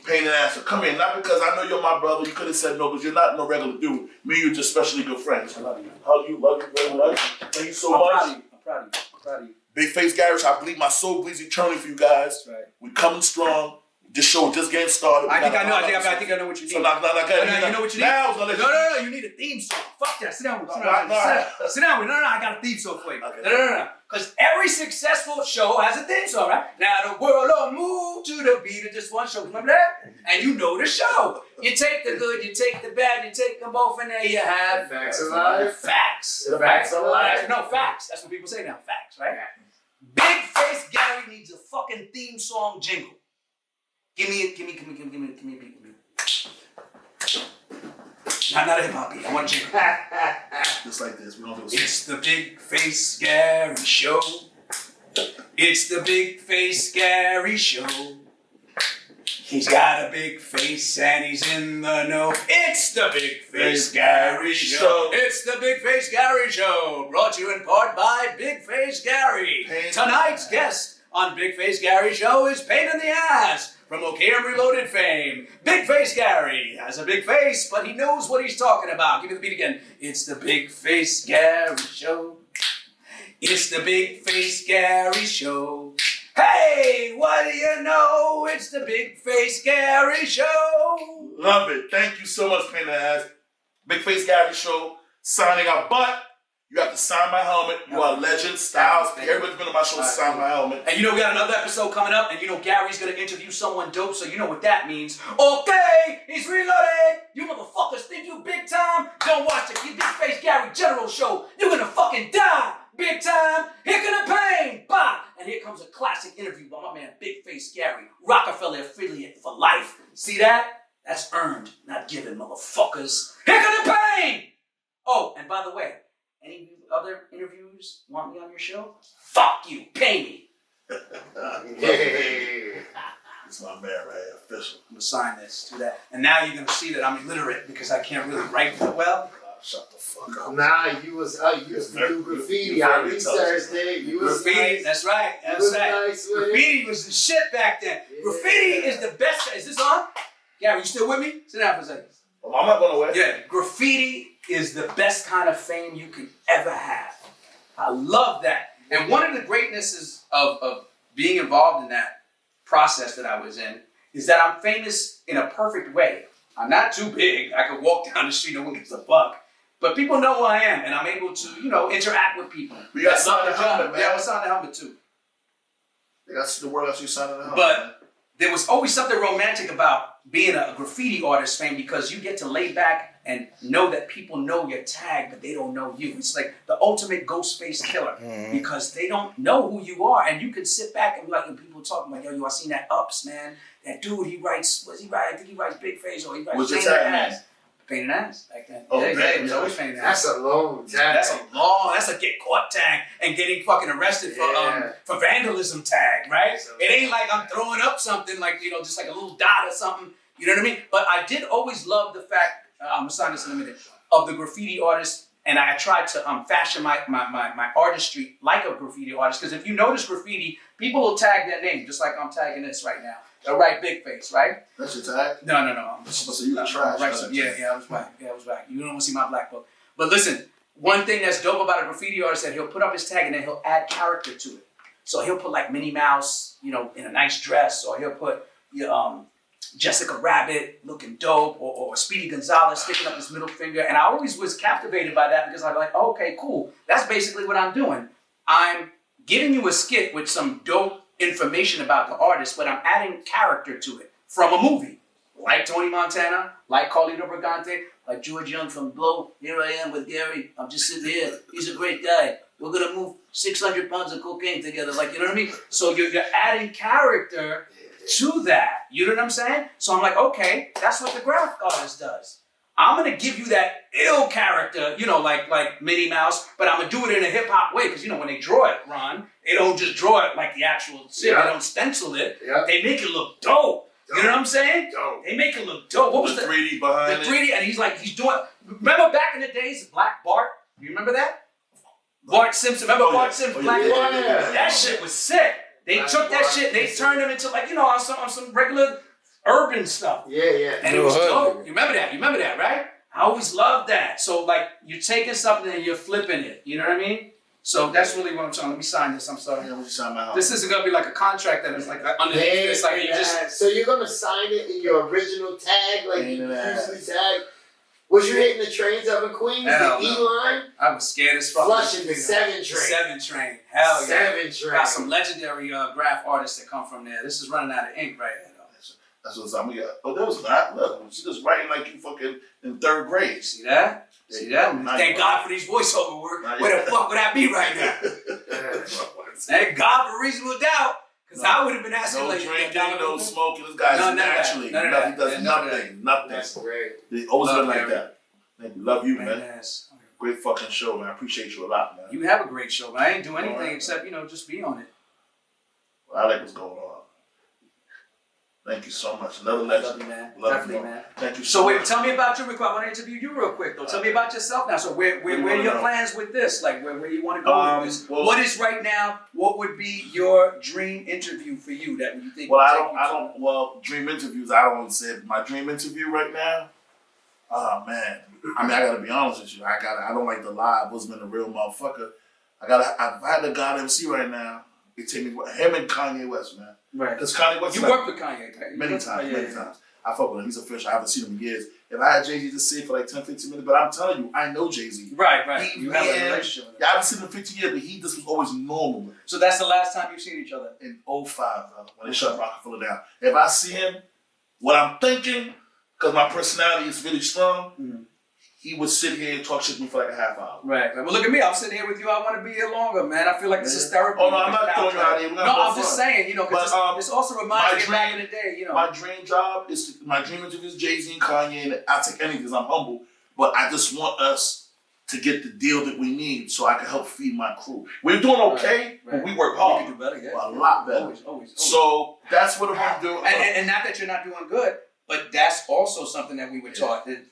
Pain and Ass, for coming in. Not because I know you're my brother. You could have said no, because you're not no regular dude. Me and you are just especially good friends. I love you. Love you very much. Thank you so much. I'm proud of you. Big Face Gary Show, I believe my soul bleeds eternally for you guys. Right. We're coming strong. This show just getting started. I think I know what you need. So you know what you need? Now I was gonna let you. No, you need a theme song. Fuck that. Sit down. Sit down. No, I got a theme song for you. Okay. No. Because every successful show has a theme song, right? Now the world don't move to the beat of just one show. Remember that? And you know the show. You take the good, you take the bad, you take them both, and there you have Facts of life. Facts. The facts of life. No, facts. That's what people say now. Facts, right? Big Face Gary needs a fucking theme song jingle. Give me a beat. Not a hip-hop beat. I want a jingle. Just like this. We don't do It's the Big Face Gary Show. It's the Big Face Gary Show. He's got a big face and he's in the know. It's the Big Face Gary Show. It's the Big Face Gary Show. Brought to you in part by Big Face Gary. Tonight's guest on Big Face Gary Show is Pain in the Ass from OK and Reloaded fame. Big Face Gary has a big face, but he knows what he's talking about. Give me the beat again. It's the Big Face Gary Show. It's the Big Face Gary Show. Hey, what do you know? It's the Big Face Gary Show. Love it. Thank you so much, Pain in the Ass. Big Face Gary Show signing out. But you have to sign my helmet. You are a legend. Styles. Everybody's been on my show to sign my helmet. And you know we got another episode coming up, and you know Gary's gonna interview someone dope, so you know what that means. Okay, he's reloaded. You motherfuckers think you big time? Don't watch the Big Face Gary General Show. You're gonna fucking die big time. Here comes the pain. Bye. And here comes a classic interview by my man Big Face Gary, Rocafella affiliate for life. See that? That's earned, not given, motherfuckers. Here comes the pain. Oh, and by the way, any other interviews want me on your show? Fuck you, pay me. It's my man right here, official. I'm gonna sign this, do that. And now you're gonna see that I'm illiterate because I can't really write that well. Shut the fuck up. Nah, you was used to do graffiti. I researched it. You was Graffiti, nice. That's right. You That's was right. nice with it. Graffiti was the shit back then. Yeah. Graffiti is the best. Is this on? Gary, you still with me? Sit down for a second. Well, I'm not going away. Yeah, graffiti is the best kind of fame you can ever have. I love that. And one of the greatnesses of being involved in that process that I was in is that I'm famous in a perfect way. I'm not too big. I could walk down the street, no one gives a fuck. But people know who I am, and I'm able to, interact with people. We got signed the helmet, man. Yeah, I was signed the helmet too. That's the word that you signed the helmet. But there was always something romantic about being a graffiti artist fame because you get to lay back and know that people know your tag, but they don't know you. It's like the ultimate ghost face killer because they don't know who you are, and you can sit back and be like, when people talking like, yo, I seen that Ups, man. That dude, he writes, what's he write? I think he writes Big Face or he writes What's your Painted tag, Ass. man? Painted Ass back then. Oh, yeah, man, it was always Painted That's Ass. a long tag. That's a get caught tag and getting fucking arrested for vandalism tag, right? It ain't like I'm throwing up something like, just like a little dot or something. You know what I mean? But I did always love the fact, I'm gonna sign this in a minute, of the graffiti artist, and I tried to fashion my artistry like a graffiti artist, because if you notice graffiti, people will tag their name, just like I'm tagging this right now. They'll write Big Face, right? That's your tag? No. So you were trash. Right, I was black. Yeah, I was black. You don't want to see my black book. But listen, one thing that's dope about a graffiti artist is that he'll put up his tag and then he'll add character to it. So he'll put like Minnie Mouse, in a nice dress, or he'll put Jessica Rabbit looking dope, or Speedy Gonzalez sticking up his middle finger. And I always was captivated by that because I'm like, okay, cool. That's basically what I'm doing. I'm giving you a skit with some dope information about the artist, but I'm adding character to it from a movie. Like Tony Montana, like Carlito Brigante, like George Young from Blow. Here I am with Gary. I'm just sitting here. He's a great guy. We're going to move 600 pounds of cocaine together. Like, you know what I mean? So you're adding character to that. You know what I'm saying? So I'm like, okay, that's what the graphic artist does. I'm going to give you that ill character, like Minnie Mouse, but I'm going to do it in a hip-hop way. Because, when they draw it, Ron, they don't just draw it like the actual shit. Yeah. They don't stencil it. Yeah. They make it look dope. You know what I'm saying? Dope. They make it look dope. What was the 3D behind the 3D? And he's doing. Remember back in the days, Black Bart? You remember that? Bart Simpson. Remember Bart Simpson? Black Bart. That shit was sick. They took that shit and they turned them into on some regular urban stuff. Yeah. And it was dope. You remember that, right? I always loved that. So you're taking something and you're flipping it. You know what I mean? So that's really what I'm trying. Let me sign this. I'm sorry. Yeah, sign my house. This isn't gonna be like a contract that is like underneath this. Like you just. So you're gonna sign it in your original tag, like you usually tag. Was you hitting the trains up in Queens, Hell the E no. line? I was scared as fuck. Flushing the 7 train. 7 train. Hell yeah. 7 train. Got some legendary graph artists that come from there. This is running out of ink right now. That's what I'm gonna. Oh, that was not. Look, she just writing like you fucking in 3rd grade. See that? See that? Nice. Thank God for these voiceover work. Not Where yet. the fuck would I be right now? Thank God for reasonable doubt. Because I would have been asking No like drinking, no smoking. This guy's No, none of that. naturally. None of that. He does Yeah, none of nothing. Nothing. That's great. They always Love been like Gary. that. Thank you. Love you, man. Yes. Great fucking show, man. I appreciate you a lot, man. You have a great show, man. I ain't do anything Alright. except, just be on it. Well, I like what's going on. Thank you so much. Another legend. Love you, man. Love Definitely, you, man. Thank you So so wait, much. tell me about your request. I want to interview you real quick, though. Tell me about yourself now. So where are your plans with this? Like where you want to go with this? Well, what is right now? What would be your dream interview for you that you think? Well, would I take you don't. Well, dream interviews. I don't say it. My dream interview right now. Oh man. I mean, I gotta be honest with you. I don't like to lie. I wasn't been a real motherfucker. I've had a God MC right now. It take me him and Kanye West, man. Right. Because Kanye West. You worked with Kanye, right? Many times. I fuck with him. He's official. I haven't seen him in years. If I had Jay-Z to sit for like 10, 15 minutes, but I'm telling you, I know Jay-Z. Right. You have a relationship with him. Yeah, I haven't seen him in 15 years, but he just was always normal with me. So that's the last time you've seen each other? In 05, brother, when they shut Rocafella down. If I see him, what I'm thinking, because my personality is really strong, he would sit here and talk shit to me for like a half hour. Right. Well, look at me. I'm sitting here with you. I want to be here longer, man. I feel like this is therapy. Oh, no, I'm not throwing you out here. No, I'm just saying, because this also reminds me of back in the day, My dream job is, my dream interview is Jay-Z and Kanye, and I take anything because I'm humble, but I just want us to get the deal that we need so I can help feed my crew. We're doing okay, but we work hard. We can do better, yeah. A lot better. Always. So that's what I'm going to do. And not that you're not doing good, but that's also something that we were taught. That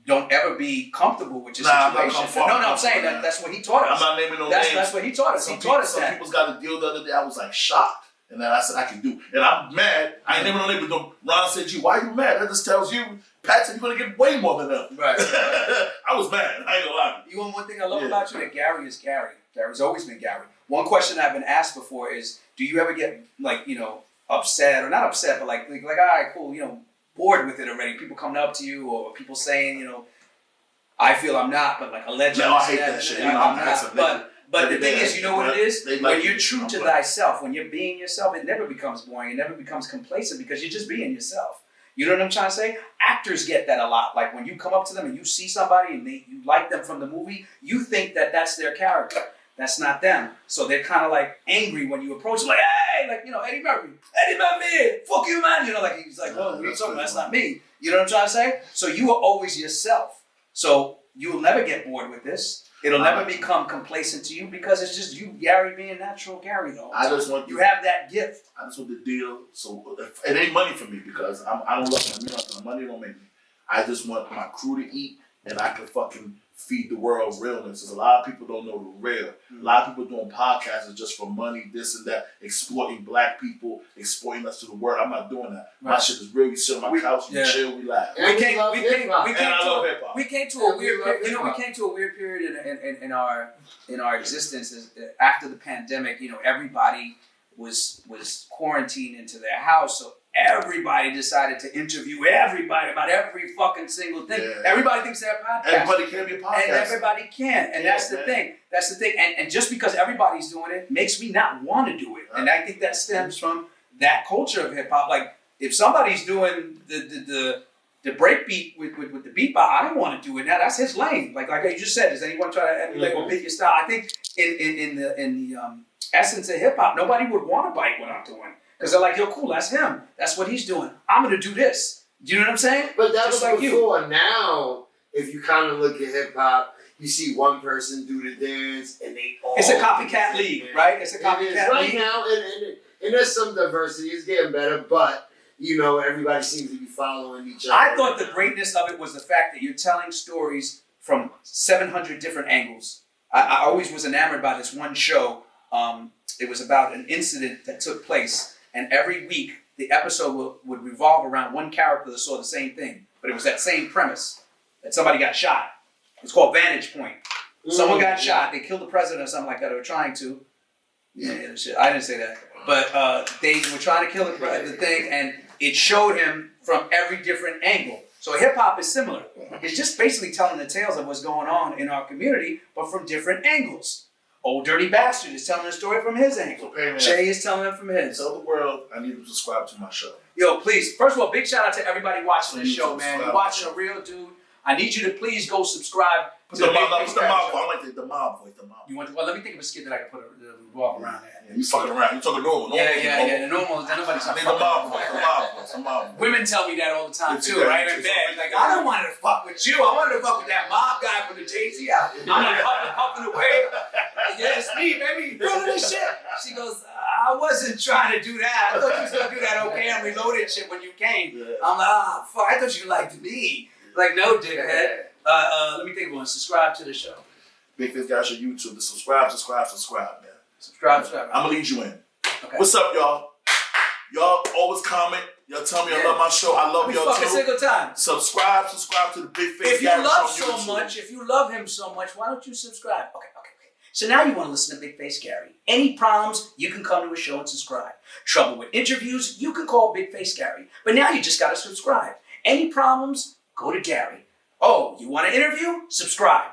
don't ever be comfortable with your situation. No, I'm saying that's what he taught us. I'm not naming no names. That's what he taught us. He taught us that. Some people's got a deal the other day. I was like shocked. And then I said, I can do. And I'm mad. I ain't naming no names, but Ron said, "Gee, why are you mad?" That just tells you, Pat said, you're going to get way more than them. Right. I was mad. I ain't going to lie. You want one thing I love about you? That Gary is Gary. Gary's always been Gary. One question I've been asked before is, do you ever get, like, you know, upset, or not upset, but like all right, cool, you know, bored with it already? People coming up to you, or people saying, you know, I feel I'm not, but like allegedly. No, I hate that shit. I'm not. But the thing is, you know what it is? When you're true to thyself, when you're being yourself, it never becomes boring. It never becomes complacent because you're just being yourself. You know what I'm trying to say? Actors get that a lot. Like when you come up to them and you see somebody and you like them from the movie, you think that that's their character. That's not them. So they're kind of like angry when you approach them, like, hey, like, you know, Eddie Murphy, fuck you, man. You know, like he's like, oh, what are you talking about? That's not me. You know what I'm trying to say? So you are always yourself. So you will never get bored with this. It'll never become complacent to you because it's just you, Gary, being natural Gary, though. You have that gift. I just want the deal. So it ain't money for me because I don't love money. Nothing. Money don't make me. I just want my crew to eat and I can fucking feed the world realness. Because a lot of people don't know the real. A lot of people doing podcasts just for money, this and that, exploiting black people, exploiting us to the world. I'm not doing that. My shit is real. We sit on my couch, we chill, we laugh. We came to a weird period. You know, we came to a weird period in our existence after the pandemic. You know, everybody was quarantined into their house, so everybody decided to interview everybody about every fucking single thing. Yeah. Everybody thinks they're a podcast. Everybody can be a podcast. And everybody can. And that's the thing. That's the thing. And just because everybody's doing it makes me not want to do it. And I think that stems from that culture of hip hop. Like if somebody's doing the breakbeat with the beat bar, I don't want to do it now. That's his lane. Like you just said, does anyone try to emulate or pick your style? I think in the essence of hip hop, nobody would want to bite what I'm doing. Because they're like, yo, cool, that's him. That's what he's doing. I'm going to do this. Do you know what I'm saying? But that was like before. You. Now, if you kind of look at hip-hop, you see one person do the dance, and they all... It's a copycat league, right? It's a copycat league. Right now, and there's some diversity. It's getting better, but, you know, everybody seems to be following each other. I thought the greatness of it was the fact that you're telling stories from 700 different angles. I always was enamored by this one show. It was about an incident that took place. And every week, the episode would revolve around one character that saw the same thing. But it was that same premise, that somebody got shot. It's called Vantage Point. Someone got shot, they killed the president or something like that, or were trying to. Yeah, I didn't say that. But they were trying to kill the thing, and it showed him from every different angle. So hip-hop is similar. It's just basically telling the tales of what's going on in our community, but from different angles. Old Dirty Bastard is telling a story from his angle. Jay is telling it from his. Tell the world I need to subscribe to my show. Yo, please. First of all, big shout out to everybody watching this show, man. You're watching a real dude. I need you to please go subscribe. Put the mob voice. I like the mob voice. You want? Well, let me think of a skit that I can put a revolve around that. Yeah, you fucking around. You talking normal. Yeah. The normal. Nobody's not the mob voice. Women tell me that all the time too, right? In bed, like I don't want to fuck with you. I wanted to fuck with that mob guy from the Jay-Z album. I'm like huffing away. Yeah, it's me, baby. Doing this shit. She goes, I wasn't trying to do that. I thought you was gonna do that okay and reloaded shit when you came. Yeah. I'm like, fuck. I thought you liked me. Like, no, dickhead. Let me think of one. Subscribe to the show. Big Face Guys on YouTube. Subscribe, man. Subscribe. I'm gonna lead you in. Okay. What's up, y'all? Y'all always comment. Y'all tell me I love my show. I love y'all too. Single time. Subscribe to the Big Face Guys on YouTube. If you love him so much, why don't you subscribe? Okay. So now you want to listen to Big Face Gary. Any problems, you can come to his show and subscribe. Trouble with interviews, you can call Big Face Gary. But now you just got to subscribe. Any problems, go to Gary. Oh, you want an interview? Subscribe.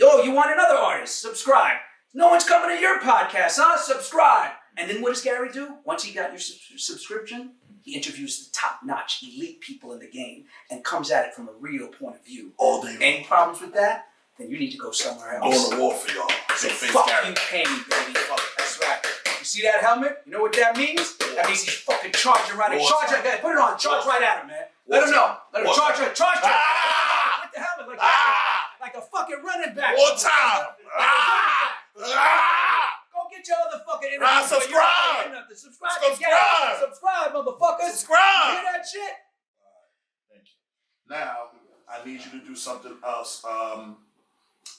Oh, you want another artist? Subscribe. No one's coming to your podcast, huh? Subscribe. And then what does Gary do? Once he got your subscription, he interviews the top-notch elite people in the game and comes at it from a real point of view. All day long. Any problems with that? Then you need to go somewhere else. Go on the war for y'all. Fuck you pay me, baby. That's right. You see that helmet? You know what that means? That means he's fucking charging right at him. Put it on. Charge right at him, man. Let him know. Let him charge. With the helmet like a fucking running back. One time. Go get your other fucking interview. Subscribe. Subscribe, motherfuckers. Subscribe. You hear that shit? Thank you. Now, I need you to do something else.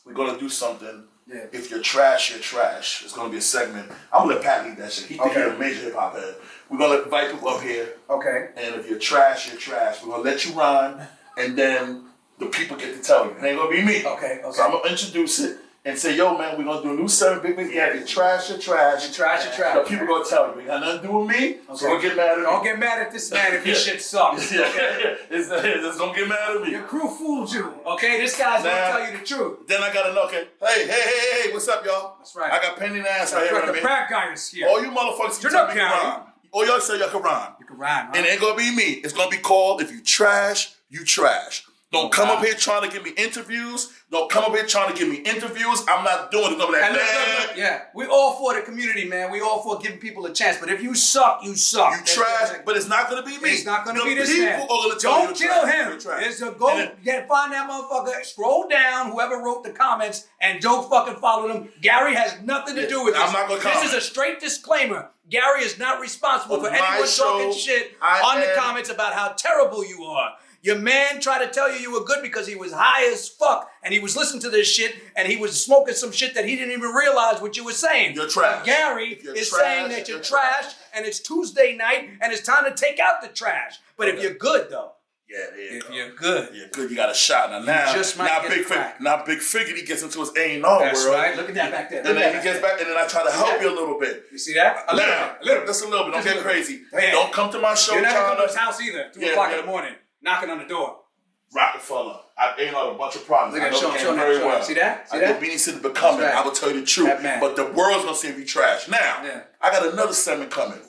We're gonna do something. Yeah. If you're trash, you're trash. It's gonna be a segment. I'm gonna let Pat lead that shit. He think he's a major hip hop head. We're gonna invite people up here. Okay. And if you're trash, you're trash. We're gonna let you rhyme, and then the people get to tell you. It ain't gonna be me. Okay. So I'm gonna introduce it and say, yo, man, we're gonna do a new 7 big things. Yeah, you're trash, you're trash. You're trash, you're trash. The people gonna tell you. It got nothing to do with me. So don't get mad at me. Don't get mad at this man if his shit sucks. Just don't get mad at me. Your crew fooled you. Okay, this guy's gonna tell you the truth. Then I gotta know, okay, hey, what's up, y'all? That's right. I got pain in the ass right here. The Crakk guy is here. All you motherfuckers can tell me rhyme. All y'all say y'all can rhyme. You can rhyme, huh? And it ain't gonna be me. It's gonna be called, if you trash, you trash. Don't come up here trying to give me interviews. Don't come up here trying to give me interviews. I'm not doing it. Look, yeah, we all for the community, man. We all for giving people a chance. But if you suck, you suck. You trash, but it's not gonna be me. It's not gonna be this man. People are gonna tell Don't kill him. It's a go find that motherfucker. Scroll down, whoever wrote the comments, and don't fucking follow them. Gary has nothing to do with this. I'm not gonna comment. This is a straight disclaimer. Gary is not responsible for anyone talking shit on the comments about how terrible you are. Your man tried to tell you were good because he was high as fuck and he was listening to this shit and he was smoking some shit that he didn't even realize what you were saying. You're trash. Gary is saying that you're trash and it's Tuesday night and it's time to take out the trash. But if you're good though, if you're good, you got a shot. Now just might get cracked. Now Big Figgity gets into his A&R That's world. right. Look at that back there. And then he gets back, and then I try to help you a little bit. You see that? A little. Just a little bit. Don't get crazy. Yeah. Don't come to my show. You're not gonna come to his house either. 2 o'clock in the morning, knocking on the door. Rocafella. I A&R'd a bunch of problems. Look at I know show very well. See that? I did Beanie City Becoming. Right. I will tell you the truth. But the world's gonna see if you trash. Now, I got another segment coming.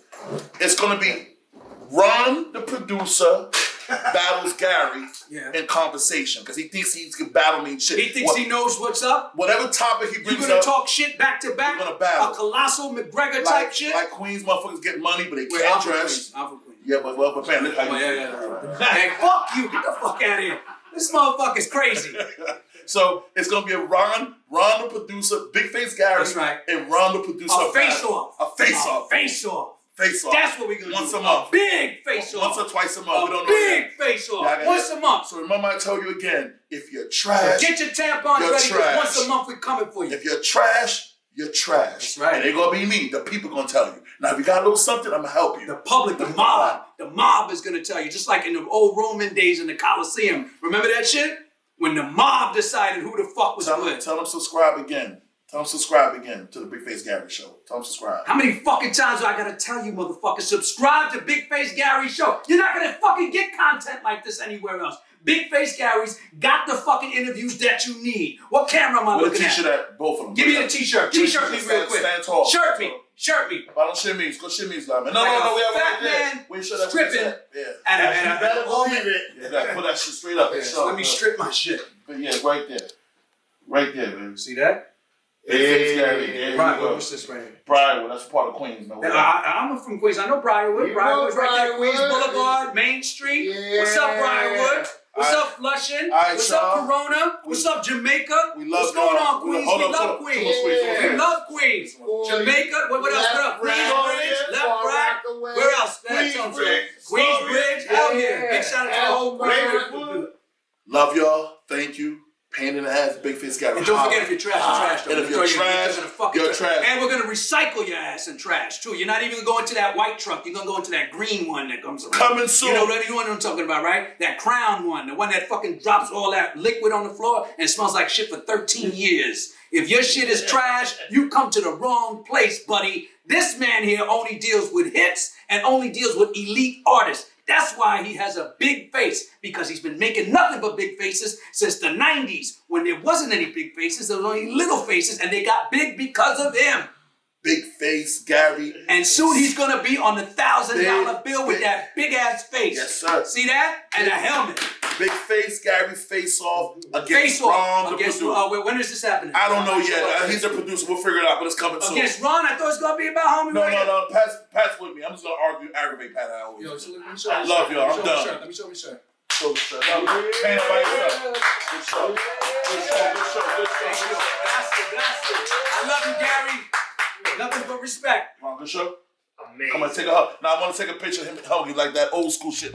It's gonna be Ron, the producer, battles Gary in conversation because he thinks he can battle me and shit. He thinks he knows what's up. Whatever topic he brings up, you're gonna talk shit back to back. We're gonna battle. A colossal McGregor type shit. Like Queens motherfuckers get money, but they can't dress. I'm from Queens. Yeah, but man, look how you. Hey, fuck you! Get the fuck out of here. This motherfucker's crazy. So it's gonna be a Ron the producer, Big Face Gary, that's right, and Ron the producer. A face off. A face off. Face off. Face off. That's what we're gonna do. Once a month. A big face off. Once or twice a month. We don't know. Big face off. Once a month. So remember, I told you again. If you're trash, get your tampons ready. Trash. Once a month we're coming for you. If you're trash, you're trash. That's right. It ain't gonna be me. The people gonna tell you. Now, if you got a little something, I'm gonna help you. The public, the mob is gonna tell you. Just like in the old Roman days in the Colosseum. Remember that shit? When the mob decided who the fuck was good. Tell them subscribe again. Tell them subscribe again to the Big Face Gary Show. Tell them subscribe. How many fucking times do I gotta tell you, motherfucker? Subscribe to Big Face Gary Show. You're not gonna fucking get content like this anywhere else. Big Face Gary's got the fucking interviews that you need. What camera am I looking at? T-shirt at both of them. Give me the t-shirt. T-shirt me real quick. Stand tall. Shirt me. Shirt me. I don't shimmies. Go shimmies, like man. No, like we have fat man we show that stripping. Yeah. And better believe it. Yeah, put that shit straight up. Yeah, so let me strip my shit. But yeah, right there. Right there, man. See that? Hey, Briarwood, what's this right here? Briarwood, that's part of Queens, man. I'm from Queens. I know Briarwood. Briarwood's right there. Queens Boulevard, Main Street. Yeah. What's up, Briarwood? What's up, Flushing? What's up, Corona? What's up, Jamaica? What's going on, Queens? We love Queens. We love Queens. Jamaica. What else? What up? Queensbridge. Left, right. Where else? Queensbridge. Hell yeah. Big shout out to the whole Queens. Love y'all. Thank you. Pain in the ass, Big Face Gary. And don't forget, if you're trash, you're trash. And if you're trash, you're trash. And we're going to recycle your ass in trash, too. You're not even going to go into that white truck. You're going to go into that green one that comes around. Coming soon. You know what I'm talking about, right? That Crown one. The one that fucking drops all that liquid on the floor and smells like shit for 13 years. If your shit is trash, you come to the wrong place, buddy. This man here only deals with hits and only deals with elite artists. That's why he has a big face, because he's been making nothing but big faces since the 90s. When there wasn't any big faces, there was only little faces, and they got big because of him. Big Face Gary. And soon he's gonna be on the $1,000 bill with that big ass face. Yes, sir. See that? And a helmet. Big Face Gary face off against Ron the producer. When is this happening? I don't know yet. He's a producer. We'll figure it out, but it's coming soon. Against Ron? I thought it was gonna be about homie. No. Pat's with me. I'm just gonna aggravate Pat. I always. I love y'all. I'm done. Let me show me shirt. Show me shirt. Paint it by yourself. Good show. Good show. Thank you. Gracias. I love you, Gary. Nothing but respect. Come on, good show. Amazing. I'm gonna take a hug. Now I want to take a picture of him hugging like that old school shit.